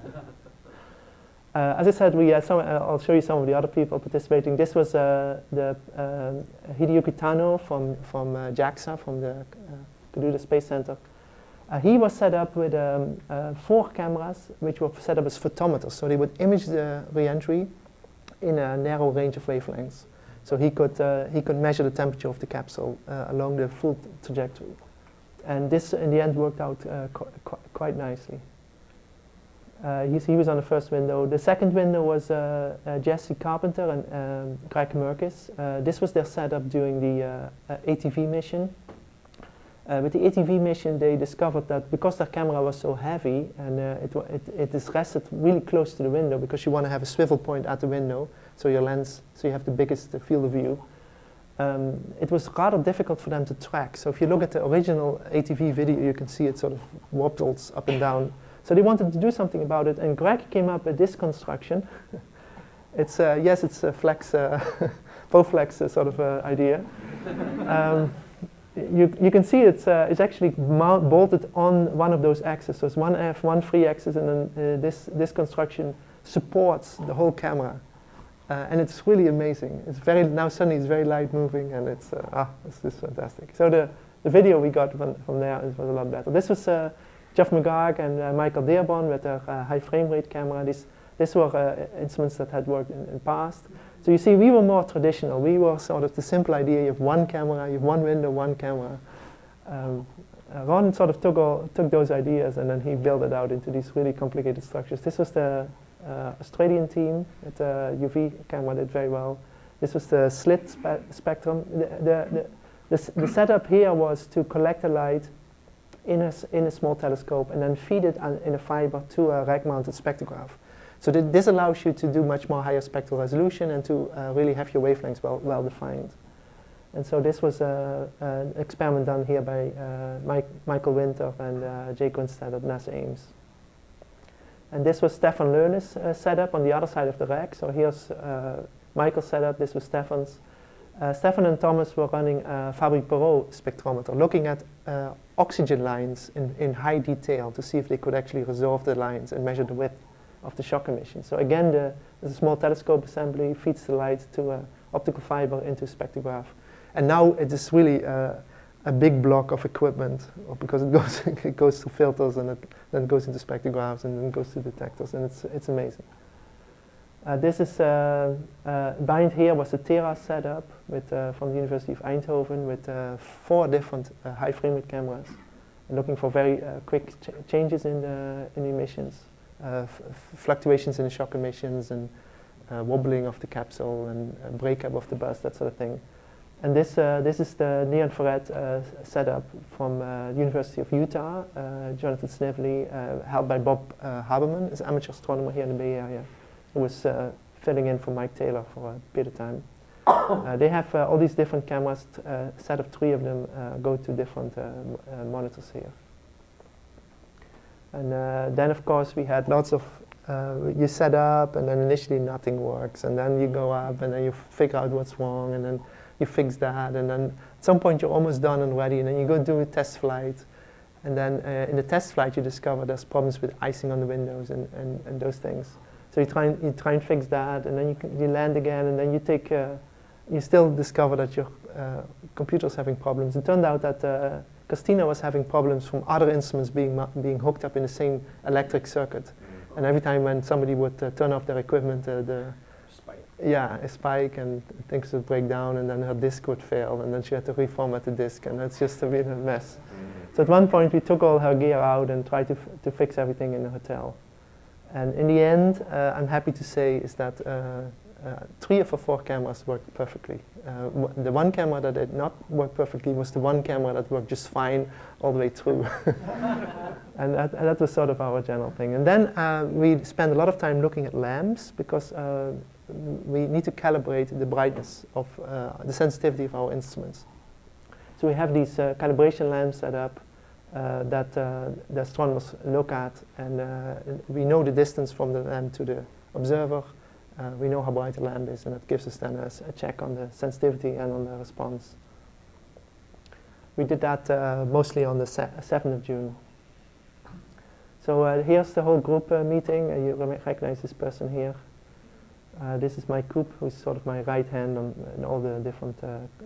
As I said, I'll show you some of the other people participating. This was the Hideyuki Tano from JAXA, from the Kaduta Space Center. He was set up with 4 cameras, which were set up as photometers. So they would image the reentry in a narrow range of wavelengths. So he could measure the temperature of the capsule along the full trajectory. And this, in the end, worked out quite nicely. He was on the first window. The second window was Jesse Carpenter and Greg Merkis. This was their setup during the ATV mission. With the ATV mission, they discovered that because their camera was so heavy and it is rested really close to the window, because you want to have a swivel point at the window, so your lens, so you have the biggest field of view. It was rather difficult for them to track. So if you look at the original ATV video, you can see it sort of wobbles up and down. So they wanted to do something about it, and Greg came up with this construction. It's it's a flex, Bowflex sort of idea. You can see it's actually bolted on one of those axes. So it's one free axis, and then this construction supports the whole camera, and it's really amazing. Now suddenly it's very light moving, and it's just fantastic. So the video we got from there was a lot better. This was Jeff McGarg and Michael Dearborn with their high frame rate camera. These were instruments that had worked in the past. So you see, we were more traditional. We were sort of the simple idea: you have one camera, you have one window, one camera. Ron sort of took those ideas, and then he built it out into these really complicated structures. This was the Australian team with the UV camera, did very well. This was the slit spectrum. The setup here was to collect the light in a small telescope and then feed it in a fiber to a rack-mounted spectrograph. So this allows you to do much more higher spectral resolution and to really have your wavelengths well defined. And so this was an experiment done here by Michael Winter and Jake Winstead at NASA Ames. And this was Stefan Lerner's setup on the other side of the rack. So here's Michael's setup, this was Stefan's. Stefan and Thomas were running a Fabry-Perot spectrometer, looking at oxygen lines in high detail to see if they could actually resolve the lines and measure the width of the shock emission. So again, there's a small telescope assembly, feeds the light to an optical fiber into a spectrograph. And now it is really a big block of equipment, because it goes to filters, and then it goes into spectrographs, and then goes to detectors, and it's amazing. This is behind here was the Terra setup from the University of Eindhoven with 4 different high frame rate cameras, looking for very quick changes in the emissions, fluctuations in the shock emissions, and wobbling of the capsule, and breakup of the bus, that sort of thing. And this is the near-infrared setup from the University of Utah. Jonathan Snively, helped by Bob Haberman, is an amateur astronomer here in the Bay Area, who was filling in for Mike Taylor for a bit of time. They have all these different cameras, a set of 3 of them go to different monitors here. And then, of course, we had lots of, you set up, and then initially nothing works, and then you go up, and then you figure out what's wrong, and then you fix that, and then at some point you're almost done and ready, and then you go do a test flight. And then in the test flight you discover there's problems with icing on the windows and those things. So you try and fix that, and then you land again, and then you still discover that your computer's having problems. It turned out that Christina was having problems from other instruments being hooked up in the same electric circuit. And every time when somebody would turn off their equipment, a spike, and things would break down, and then her disk would fail, and then she had to reformat the disk, and that's just a bit of a mess. So at one point we took all her gear out and tried to fix everything in the hotel. And in the end, I'm happy to say is that 3 of the 4 cameras worked perfectly. The one camera that did not work perfectly was the one camera that worked just fine all the way through. And that was sort of our general thing. And then we spent a lot of time looking at lamps, because we need to calibrate the brightness of the sensitivity of our instruments. So we have these calibration lamps set up that the astronomers look at, and we know the distance from the lamp to the observer. We know how bright the lamp is, and it gives us then a check on the sensitivity and on the response. We did that mostly on the 7th of June. So here's the whole group meeting. You recognize this person here. This is Mike Coop, who's sort of my right hand on all the different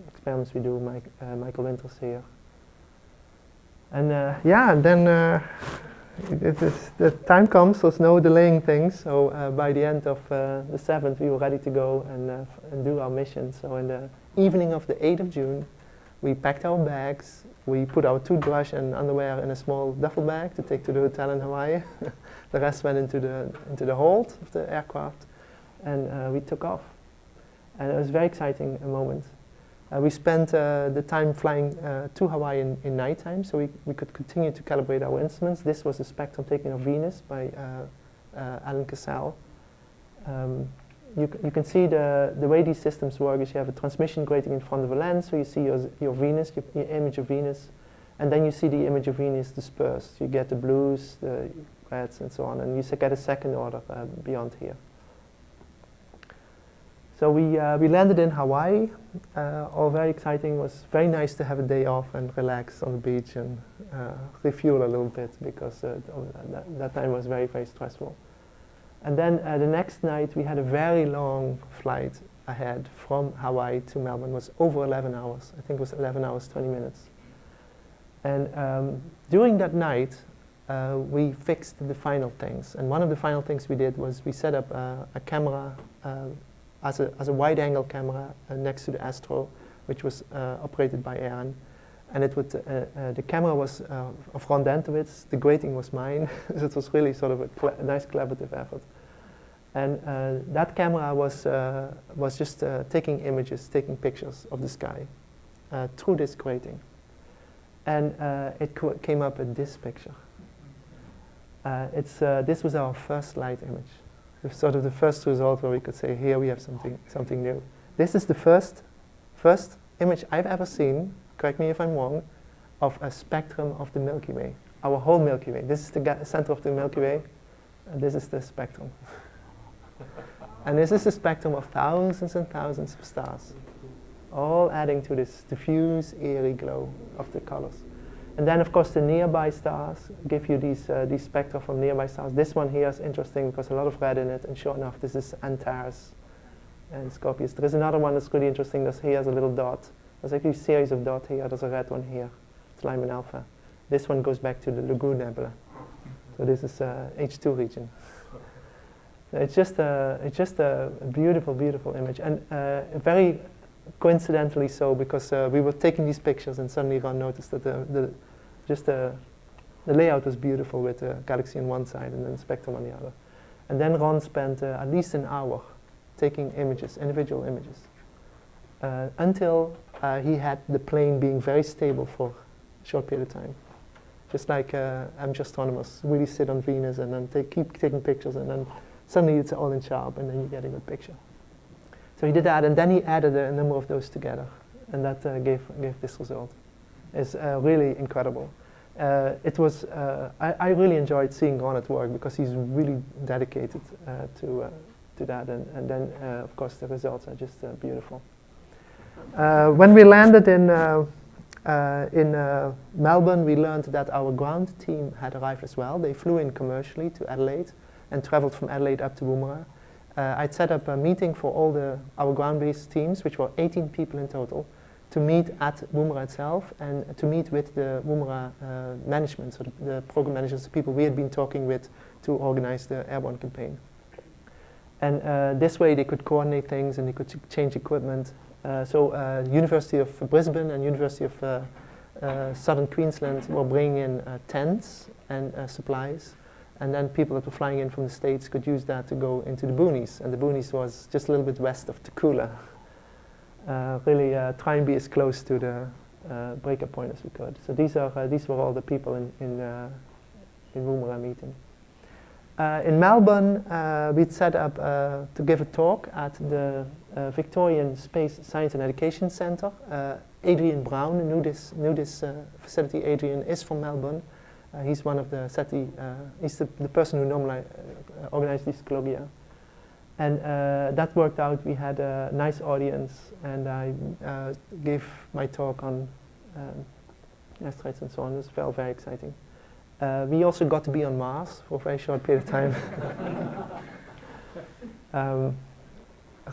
experiments we do. Michael Winters here. And then the time comes, there's no delaying things. So by the end of the 7th, we were ready to go and do our mission. So in the evening of the 8th of June, we packed our bags. We put our toothbrush and underwear in a small duffel bag to take to the hotel in Hawaii. The rest went into the hold of the aircraft, and we took off. And it was a very exciting moment. We spent the time flying to Hawaii in nighttime, so we could continue to calibrate our instruments. This was a spectrum taken of Venus by Alan Cassell. You can see the way these systems work is you have a transmission grating in front of a lens, so you see your Venus, your image of Venus, and then you see the image of Venus dispersed. You get the blues, the reds, and so on, and you get a second order beyond here. So we landed in Hawaii, all very exciting. It was very nice to have a day off and relax on the beach and refuel a little bit, because that time was very, very stressful. And then the next night we had a very long flight ahead from Hawaii to Melbourne. It was over 11 hours. I think it was 11 hours, 20 minutes. And during that night, we fixed the final things. And one of the final things we did was we set up a camera as a wide-angle camera next to the Astro, which was operated by Aaron. And it would, the camera was of Ron Dentowitz, the grating was mine. So it was really sort of a nice collaborative effort. And that camera was just taking images, taking pictures of the sky through this grating. And it came up with this picture. This was our first light image. It was sort of the first result where we could say, here we have something new. This is the first image I've ever seen, correct me if I'm wrong, of a spectrum of the Milky Way, our whole Milky Way. This is the center of the Milky Way, and this is the spectrum. And this is a spectrum of thousands and thousands of stars, all adding to this diffuse, eerie glow of the colors. And then, of course, the nearby stars give you these spectra from nearby stars. This one here is interesting because a lot of red in it, and sure enough, this is Antares and Scorpius. There is another one that's really interesting. Here's a little dot. There's actually a series of dots here. There's a red one here. It's Lyman Alpha. This one goes back to the Lagoon Nebula. So this is H2 region. It's just a beautiful, beautiful image, and very coincidentally so, because we were taking these pictures, and suddenly Ron noticed that the layout was beautiful with the galaxy on one side and then the spectrum on the other. And then Ron spent at least an hour taking images, individual images, until he had the plane being very stable for a short period of time. Just like amateur astronomers really sit on Venus and then keep taking pictures, and then suddenly it's all in sharp, and then you get a good picture. So he did that, and then he added a number of those together, and that gave this result. It's really incredible. It was I really enjoyed seeing Ron at work, because he's really dedicated to that, and then of course the results are just beautiful. When we landed in Melbourne, we learned that our ground team had arrived as well. They flew in commercially to Adelaide and traveled from Adelaide up to Woomera. I'd set up a meeting for all our ground-based teams, which were 18 people in total, to meet at Woomera itself and to meet with the Woomera management, so the program managers, the people we had been talking with to organize the airborne campaign. And this way they could coordinate things and they could change equipment. University of Brisbane and University of Southern Queensland were bringing in tents and supplies. And then people that were flying in from the States could use that to go into the boonies. And the boonies was just a little bit west of Tukula. Really try and be as close to the breaker point as we could. So these were all the people in Woomera meeting. In Melbourne, we'd set up to give a talk at the Victorian Space Science and Education Centre. Adrian Brown knew this facility. Adrian is from Melbourne. He's one of the SETI, he's the person who normally organized these colloquia. And that worked out. We had a nice audience, and I gave my talk on asteroids and so on. It was very exciting. We also got to be on Mars for a very short period of time.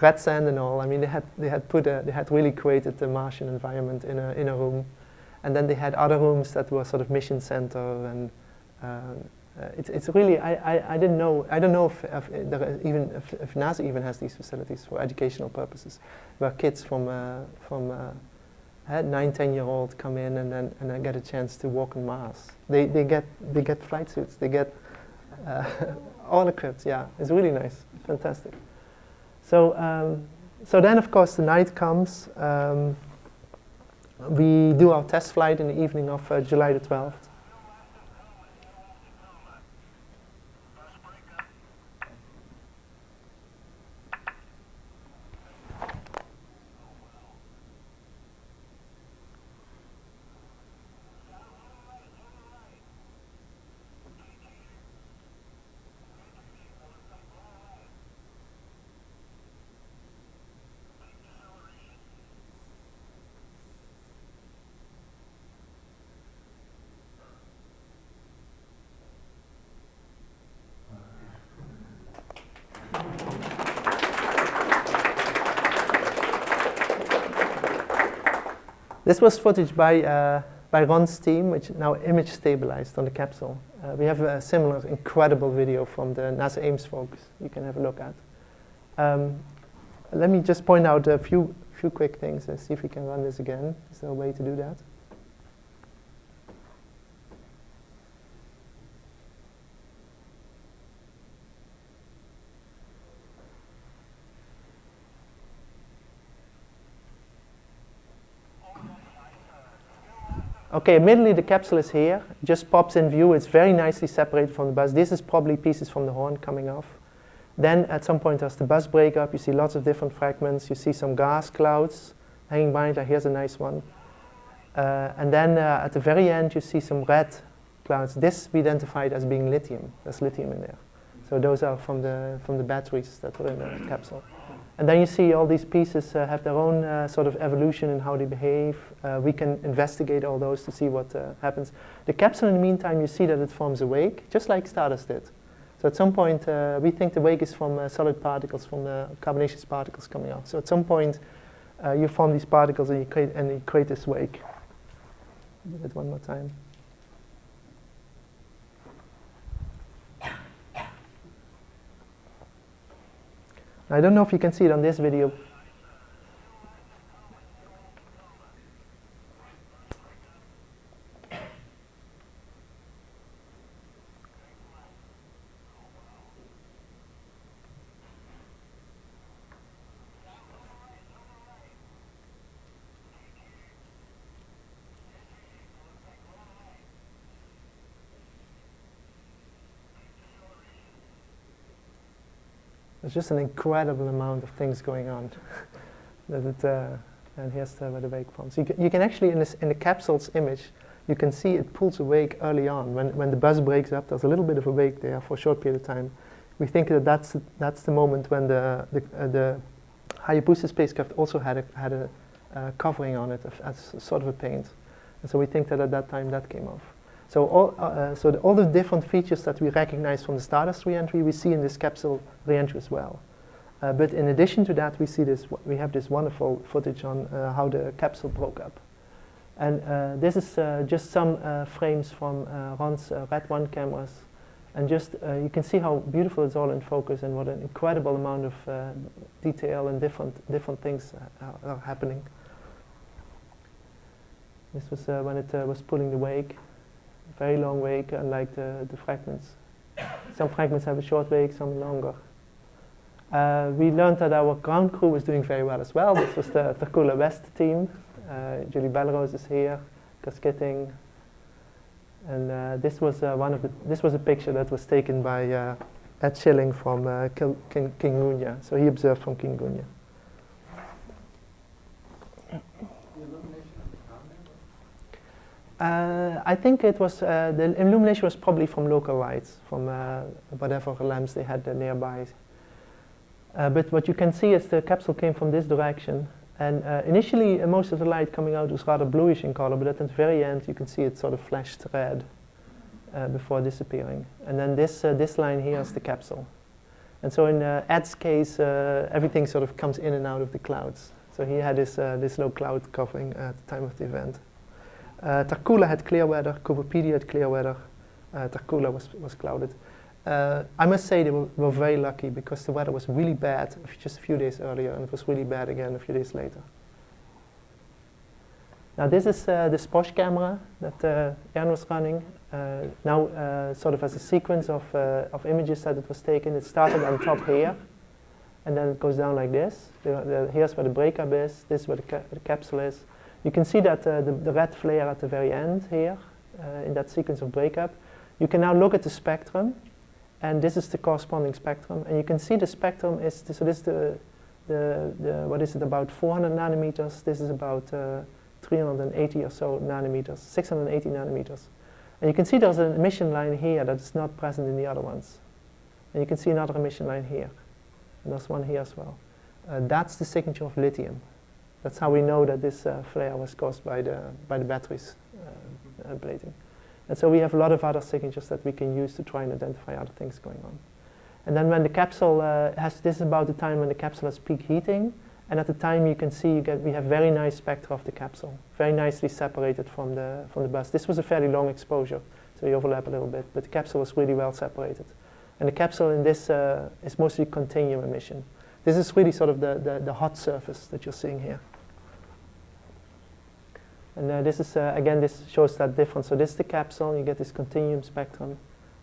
Red sand and all. I mean, they had really created the Martian environment in a room, and then they had other rooms that were sort of mission center, and it's really I don't know if NASA even has these facilities for educational purposes, where kids from 9-10-year-old come in and then get a chance to walk on Mars. They get flight suits. They get all equipped. Yeah, it's really nice, fantastic. So then of course the night comes. We do our test flight in the evening of July the 12th. This was footage by Ron's team, which now image stabilized on the capsule. We have a similar incredible video from the NASA Ames folks you can have a look at. Let me just point out a few quick things and see if we can run this again. Is there a way to do that? Okay, immediately the capsule is here, just pops in view. It's very nicely separated from the bus. This is probably pieces from the horn coming off. Then at some point there's the bus breakup. You see lots of different fragments. You see some gas clouds hanging by it. Here's a nice one. And then at the very end you see some red clouds. This we identified as being lithium. There's lithium in there. So those are from the batteries that were in the capsule. And then you see all these pieces have their own sort of evolution in how they behave. We can investigate all those to see what happens. The capsule, in the meantime, you see that it forms a wake, just like Stardust did. So at some point, we think the wake is from solid particles, from the carbonaceous particles coming out. So at some point, you form these particles and you create this wake. Do it one more time. I don't know if you can see it on this video. There's just an incredible amount of things going on. And here's where the wake forms. You can actually, in the capsule's image, you can see it pulls a wake early on. When the bus breaks up, there's a little bit of a wake there for a short period of time. We think that that's the moment when the Hayabusa spacecraft also had a covering on it as sort of a paint. And so we think that at that time that came off. So all the different features that we recognize from the Stardust reentry, we see in this capsule reentry as well. But in addition to that, we have this wonderful footage on how the capsule broke up. And this is just some frames from Ron's Red 1 cameras. And just you can see how beautiful it's all in focus and what an incredible amount of detail and different things are happening. This was when it was pulling the wake. Very long wake, unlike the fragments. Some fragments have a short wake, some longer. We learned that our ground crew was doing very well as well. This was the Tarcoola West team. Julie Belrose is here, Gus Kitting. And this was a picture that was taken by Ed Schilling from King Gunya. So he observed from King Gunya. I think it was the illumination was probably from local lights, from whatever lamps they had nearby. But what you can see is the capsule came from this direction, and initially most of the light coming out was rather bluish in color, but at the very end you can see it sort of flashed red before disappearing. And then this line here is the capsule. And so in Ed's case, everything sort of comes in and out of the clouds. So he had this low cloud covering at the time of the event. Tarcoola had clear weather, Cooperpedia had clear weather, Tarcoola was clouded. I must say they were very lucky because the weather was really bad just a few days earlier, and it was really bad again a few days later. Now this is the Sposh camera that Jan was running. Now sort of as a sequence of images that it was taken. It started on top here, and then it goes down like this. Here's where the breakup is, this is where the capsule is. You can see that the red flare at the very end here, in that sequence of breakup. You can now look at the spectrum, and this is the corresponding spectrum. And you can see the spectrum is, so this is what is it, about 400 nanometers. This is about 380 or so nanometers, 680 nanometers. And you can see there's an emission line here that is not present in the other ones. And you can see another emission line here. And there's one here as well. That's the signature of lithium. That's how we know that this flare was caused by the batteries blading. And so we have a lot of other signatures that we can use to try and identify other things going on. And then when the capsule this is about the time when the capsule has peak heating, and at the time you can see we have very nice spectra of the capsule, very nicely separated from the bus. This was a fairly long exposure, so you overlap a little bit, but the capsule was really well separated. And the capsule in this is mostly continuum emission. This is really sort of the hot surface that you're seeing here. And this is, again, this shows that difference. So this is the capsule, you get this continuum spectrum,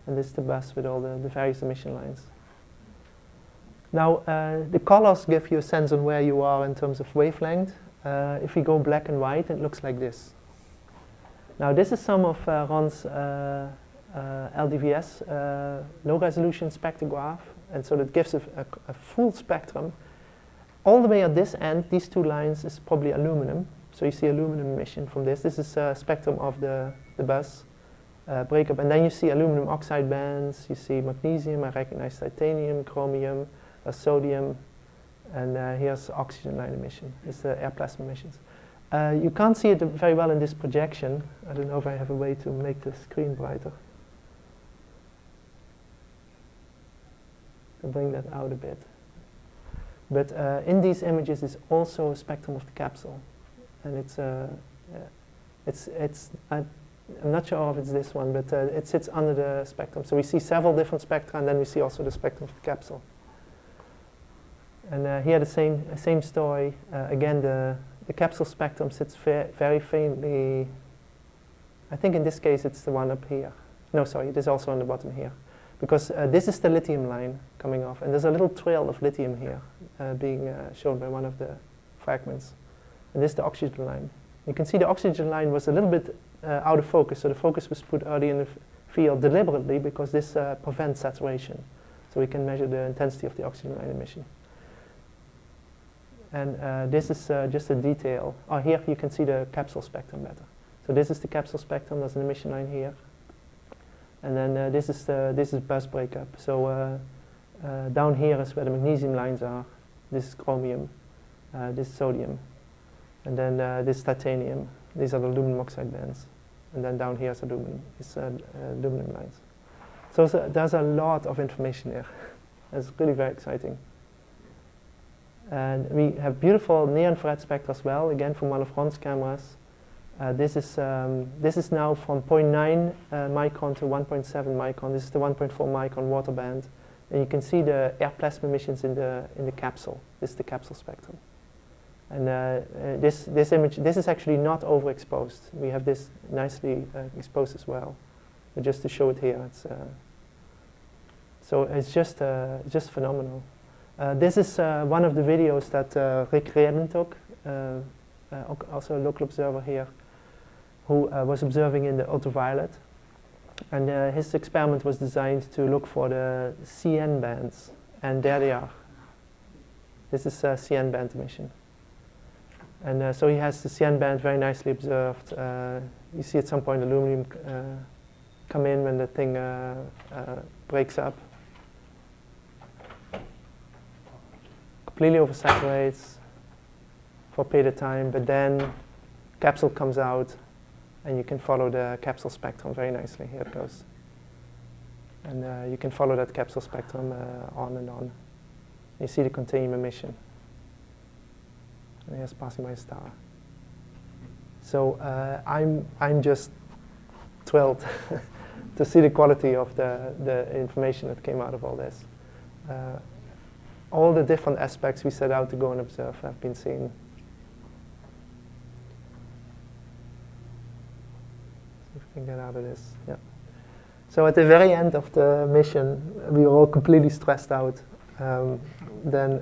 and this is the bus with all the various emission lines. Now, the colors give you a sense on where you are in terms of wavelength. If we go black and white, it looks like this. Now, this is some of Ron's LDVS low-resolution spectrograph, and so that gives a full spectrum. All the way at this end, these two lines is probably aluminum. So you see aluminum emission from this. This is a spectrum of the bus breakup. And then you see aluminum oxide bands, you see magnesium, I recognize titanium, chromium, sodium, and here's oxygen line emission. It's the air plasma emissions. You can't see it very well in this projection. I don't know if I have a way to make the screen brighter. To bring that out a bit. But in these images is also a spectrum of the capsule. And I'm not sure if it's this one, but it sits under the spectrum. So we see several different spectra, and then we see also the spectrum of the capsule. And here the same story. Again, the capsule spectrum sits very faintly. I think in this case it's the one up here. No, sorry, it is also on the bottom here. Because this is the lithium line coming off, and there's a little trail of lithium here being shown by one of the fragments. And this is the oxygen line. You can see the oxygen line was a little bit out of focus, so the focus was put early in the field deliberately because this prevents saturation. So we can measure the intensity of the oxygen line emission. And this is just a detail. Oh, here you can see the capsule spectrum better. So this is the capsule spectrum, there's an emission line here. And then this is bus breakup. So down here is where the magnesium lines are. This is chromium, this is sodium. And then this is titanium. These are the aluminum oxide bands. and then down here is aluminum lines. So there's a lot of information here. It's really very exciting. And we have beautiful near-infrared spectra as well, again from one of Ron's cameras. This is now from 0.9 micron to 1.7 micron. This is the 1.4 micron water band, and you can see the air plasma emissions in the capsule. This is the capsule spectrum. And this image, this is actually not overexposed. We have this nicely exposed as well. But just to show it here, so it's just phenomenal. This is one of the videos that Rick Riordan took, also a local observer here, who was observing in the ultraviolet. And his experiment was designed to look for the CN bands, and there they are. This is CN band emission. And so he has the CN band very nicely observed. You see at some point aluminum come in when the thing breaks up. Completely oversaturates for a period of time, but then capsule comes out, and you can follow the capsule spectrum very nicely. Here it goes. And you can follow that capsule spectrum on and on. You see the continuum emission. And here's passing by a star. So I'm just thrilled to see the quality of the information that came out of all this. All the different aspects we set out to go and observe have been seen. See if we can get out of this. Yeah. So at the very end of the mission, we were all completely stressed out. Then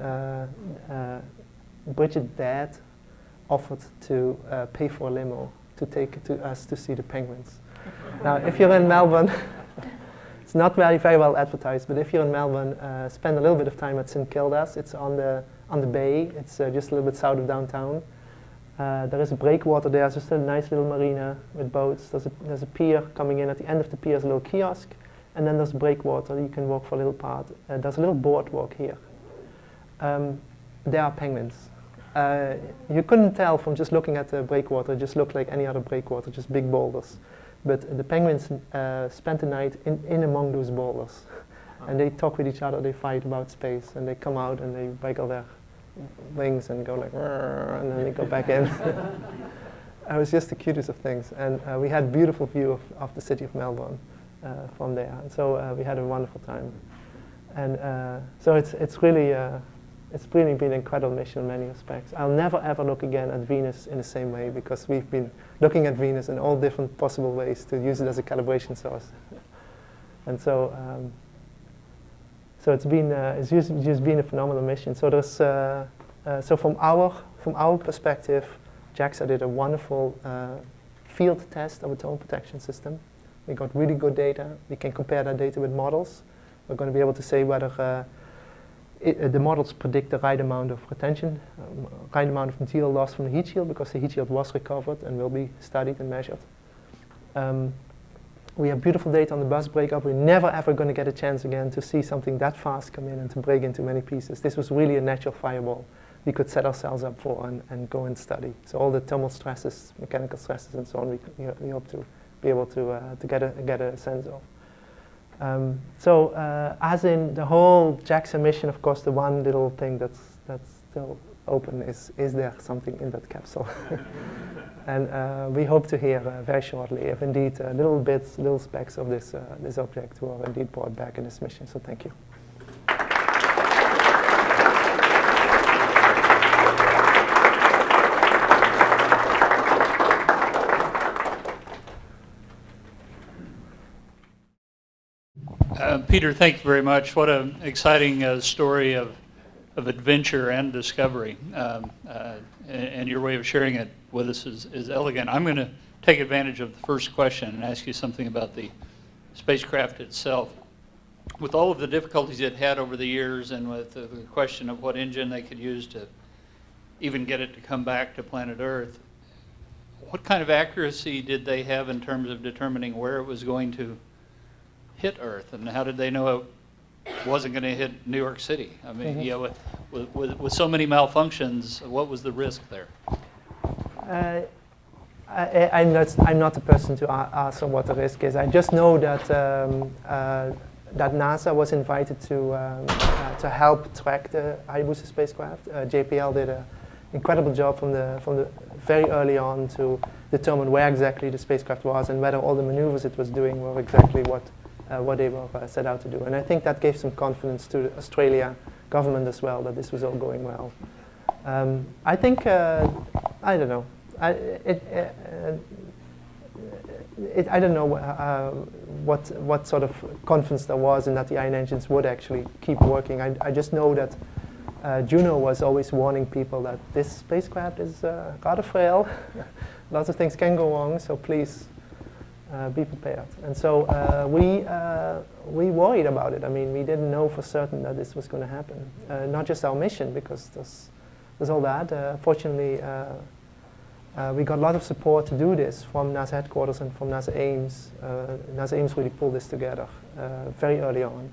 Bridget's dad offered to pay for a limo to take us to see the penguins. Now, if you're in Melbourne, it's not very well advertised, but if you're in Melbourne, spend a little bit of time at St Kilda's. It's on the bay. It's just a little bit south of downtown. There is a breakwater there, just a nice little marina with boats. There's a pier coming in. At the end of the pier is a little kiosk, and then there's a breakwater. You can walk for a little part. There's a little boardwalk here. There are penguins. You couldn't tell from just looking at the breakwater. It just looked like any other breakwater, just big boulders. But the penguins spent the night in among those boulders. And they talk with each other, they fight about space, and they come out and they waggle their wings and go like, and then they go back in. It was just the cutest of things. And we had a beautiful view of the city of Melbourne from there. And so we had a wonderful time. And so it's really been an incredible mission in many respects. I'll never ever look again at Venus in the same way, because we've been looking at Venus in all different possible ways to use it as a calibration source. And so it's just been a phenomenal mission. So there's so from our perspective, JAXA did a wonderful field test of its own protection system. We got really good data. We can compare that data with models. We're going to be able to say whether the models predict the right amount of retention, right amount of material loss from the heat shield, because the heat shield was recovered and will be studied and measured. We have beautiful data on the bus breakup. We're never ever going to get a chance again to see something that fast come in and to break into many pieces. This was really a natural fireball we could set ourselves up for and go and study. So all the thermal stresses, mechanical stresses, and so on, we hope to be able to get a sense of. As in the whole JAXA mission, of course, the one little thing that's still open is there something in that capsule? And we hope to hear very shortly if indeed little bits, little specks of this object were indeed brought back in this mission. So thank you. Peter, thank you very much. What an exciting story of adventure and discovery. And your way of sharing it with us is elegant. I'm going to take advantage of the first question and ask you something about the spacecraft itself. With all of the difficulties it had over the years, and with the question of what engine they could use to even get it to come back to planet Earth, what kind of accuracy did they have in terms of determining where it was going to hit Earth, and how did they know it wasn't going to hit New York City? I mean, you know, with so many malfunctions, what was the risk there? I'm not the person to answer what the risk is. I just know that that NASA was invited to help track the Hayabusa spacecraft. JPL did an incredible job from the very early on to determine where exactly the spacecraft was and whether all the maneuvers it was doing were exactly what they were set out to do. And I think that gave some confidence to the Australia government as well that this was all going well. I think I don't know. I don't know what sort of confidence there was in that the ion engines would actually keep working. I just know that Juno was always warning people that this spacecraft is rather frail. Lots of things can go wrong, so please be prepared. And so we worried about it. I mean, we didn't know for certain that this was going to happen. Not just our mission, because there's all that. Fortunately, we got a lot of support to do this from NASA headquarters and from NASA Ames. NASA Ames really pulled this together very early on.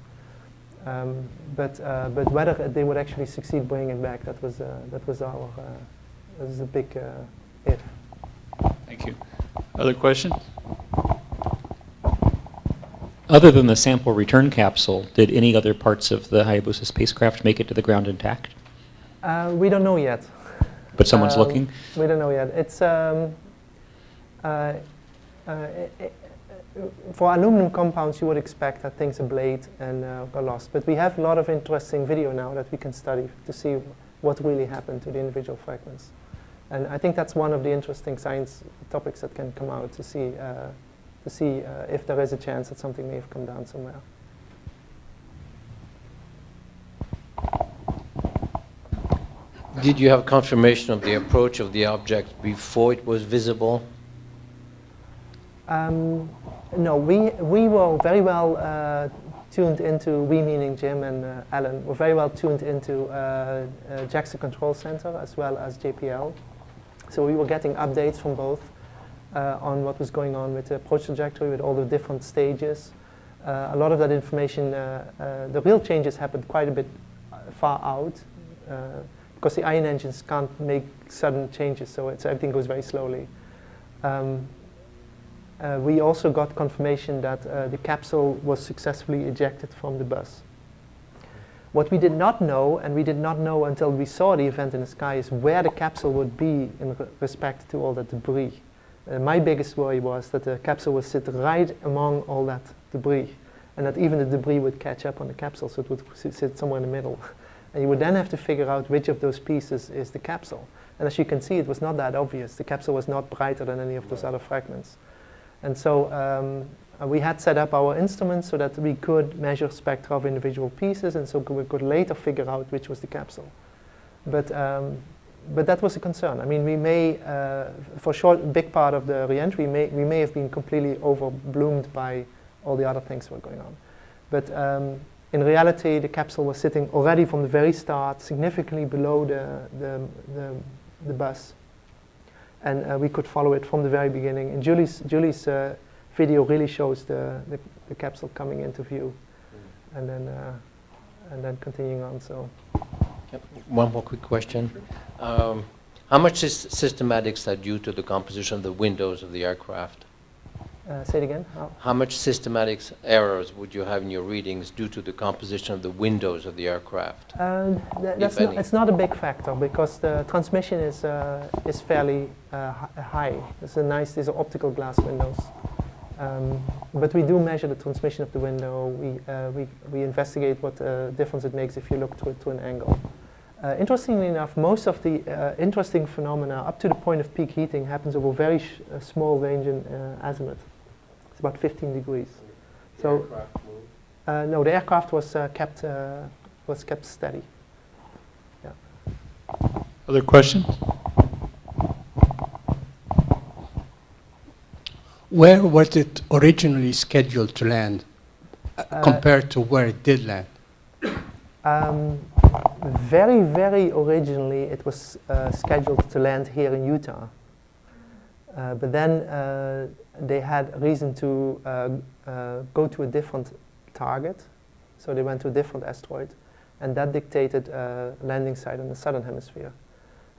But whether they would actually succeed bringing it back, that was a big if. Thank you. Other questions? Other than the sample return capsule, did any other parts of the Hayabusa spacecraft make it to the ground intact? We don't know yet. But someone's looking? We don't know yet. It's for aluminum compounds, you would expect that things ablate and are lost. But we have a lot of interesting video now that we can study to see what really happened to the individual fragments. And I think that's one of the interesting science topics that can come out to see if there is a chance that something may have come down somewhere. Did you have confirmation of the approach of the object before it was visible? No, we were very well tuned into, we meaning Jim and Alan, were very well tuned into JAXA Control Center as well as JPL. So we were getting updates from both on what was going on with the approach trajectory, with all the different stages. A lot of that information, the real changes happened quite a bit far out. Because the ion engines can't make sudden changes, so everything goes very slowly. We also got confirmation that the capsule was successfully ejected from the bus. What we did not know, and we did not know until we saw the event in the sky, is where the capsule would be in respect to all that debris. My biggest worry was that the capsule would sit right among all that debris, and that even the debris would catch up on the capsule, so it would sit somewhere in the middle. And you would then have to figure out which of those pieces is the capsule. And as you can see, it was not that obvious. The capsule was not brighter than any of those other fragments. And so we had set up our instruments so that we could measure spectra of individual pieces, and so we could later figure out which was the capsule. But that was a concern. I mean, we may, for sure, a big part of the reentry, we may have been completely overbloomed by all the other things that were going on. But in reality, the capsule was sitting already from the very start, significantly below the bus. And we could follow it from the very beginning. And Julie's video really shows the capsule coming into view, and then continuing on. So, Yep. One more quick question. How much systematics are due to the composition of the windows of the aircraft? say it again. How much systematic errors would you have in your readings due to the composition of the windows of the aircraft? It's not a big factor because the transmission is fairly high. These are optical glass windows. But we do measure the transmission of the window. We investigate what difference it makes if you look through an angle. Interestingly enough, most of the interesting phenomena up to the point of peak heating happens over a very small range in azimuth. It's about 15 degrees. The aircraft moved? No, the aircraft was kept steady. Yeah. Other questions? Where was it originally scheduled to land compared to where it did land? Very, very originally, it was scheduled to land here in Utah. But then they had reason to go to a different target. So they went to a different asteroid. And that dictated a landing site in the southern hemisphere.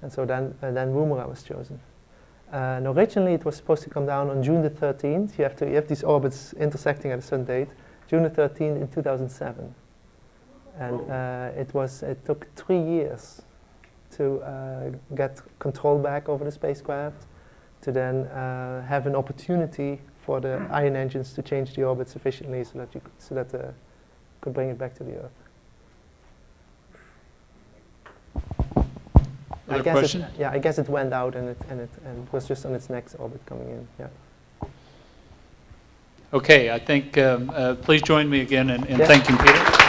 And so then Woomera was chosen. And originally it was supposed to come down on June the 13th. You have these orbits intersecting at a certain date. June the 13th in 2007. And it took 3 years to get control back over the spacecraft, to then have an opportunity for the ion engines to change the orbit sufficiently so that could bring it back to the Earth. Other question? I guess it went out and it was just on its next orbit coming in. Yeah. Okay, I think please join me again in Yeah. thanking Peter.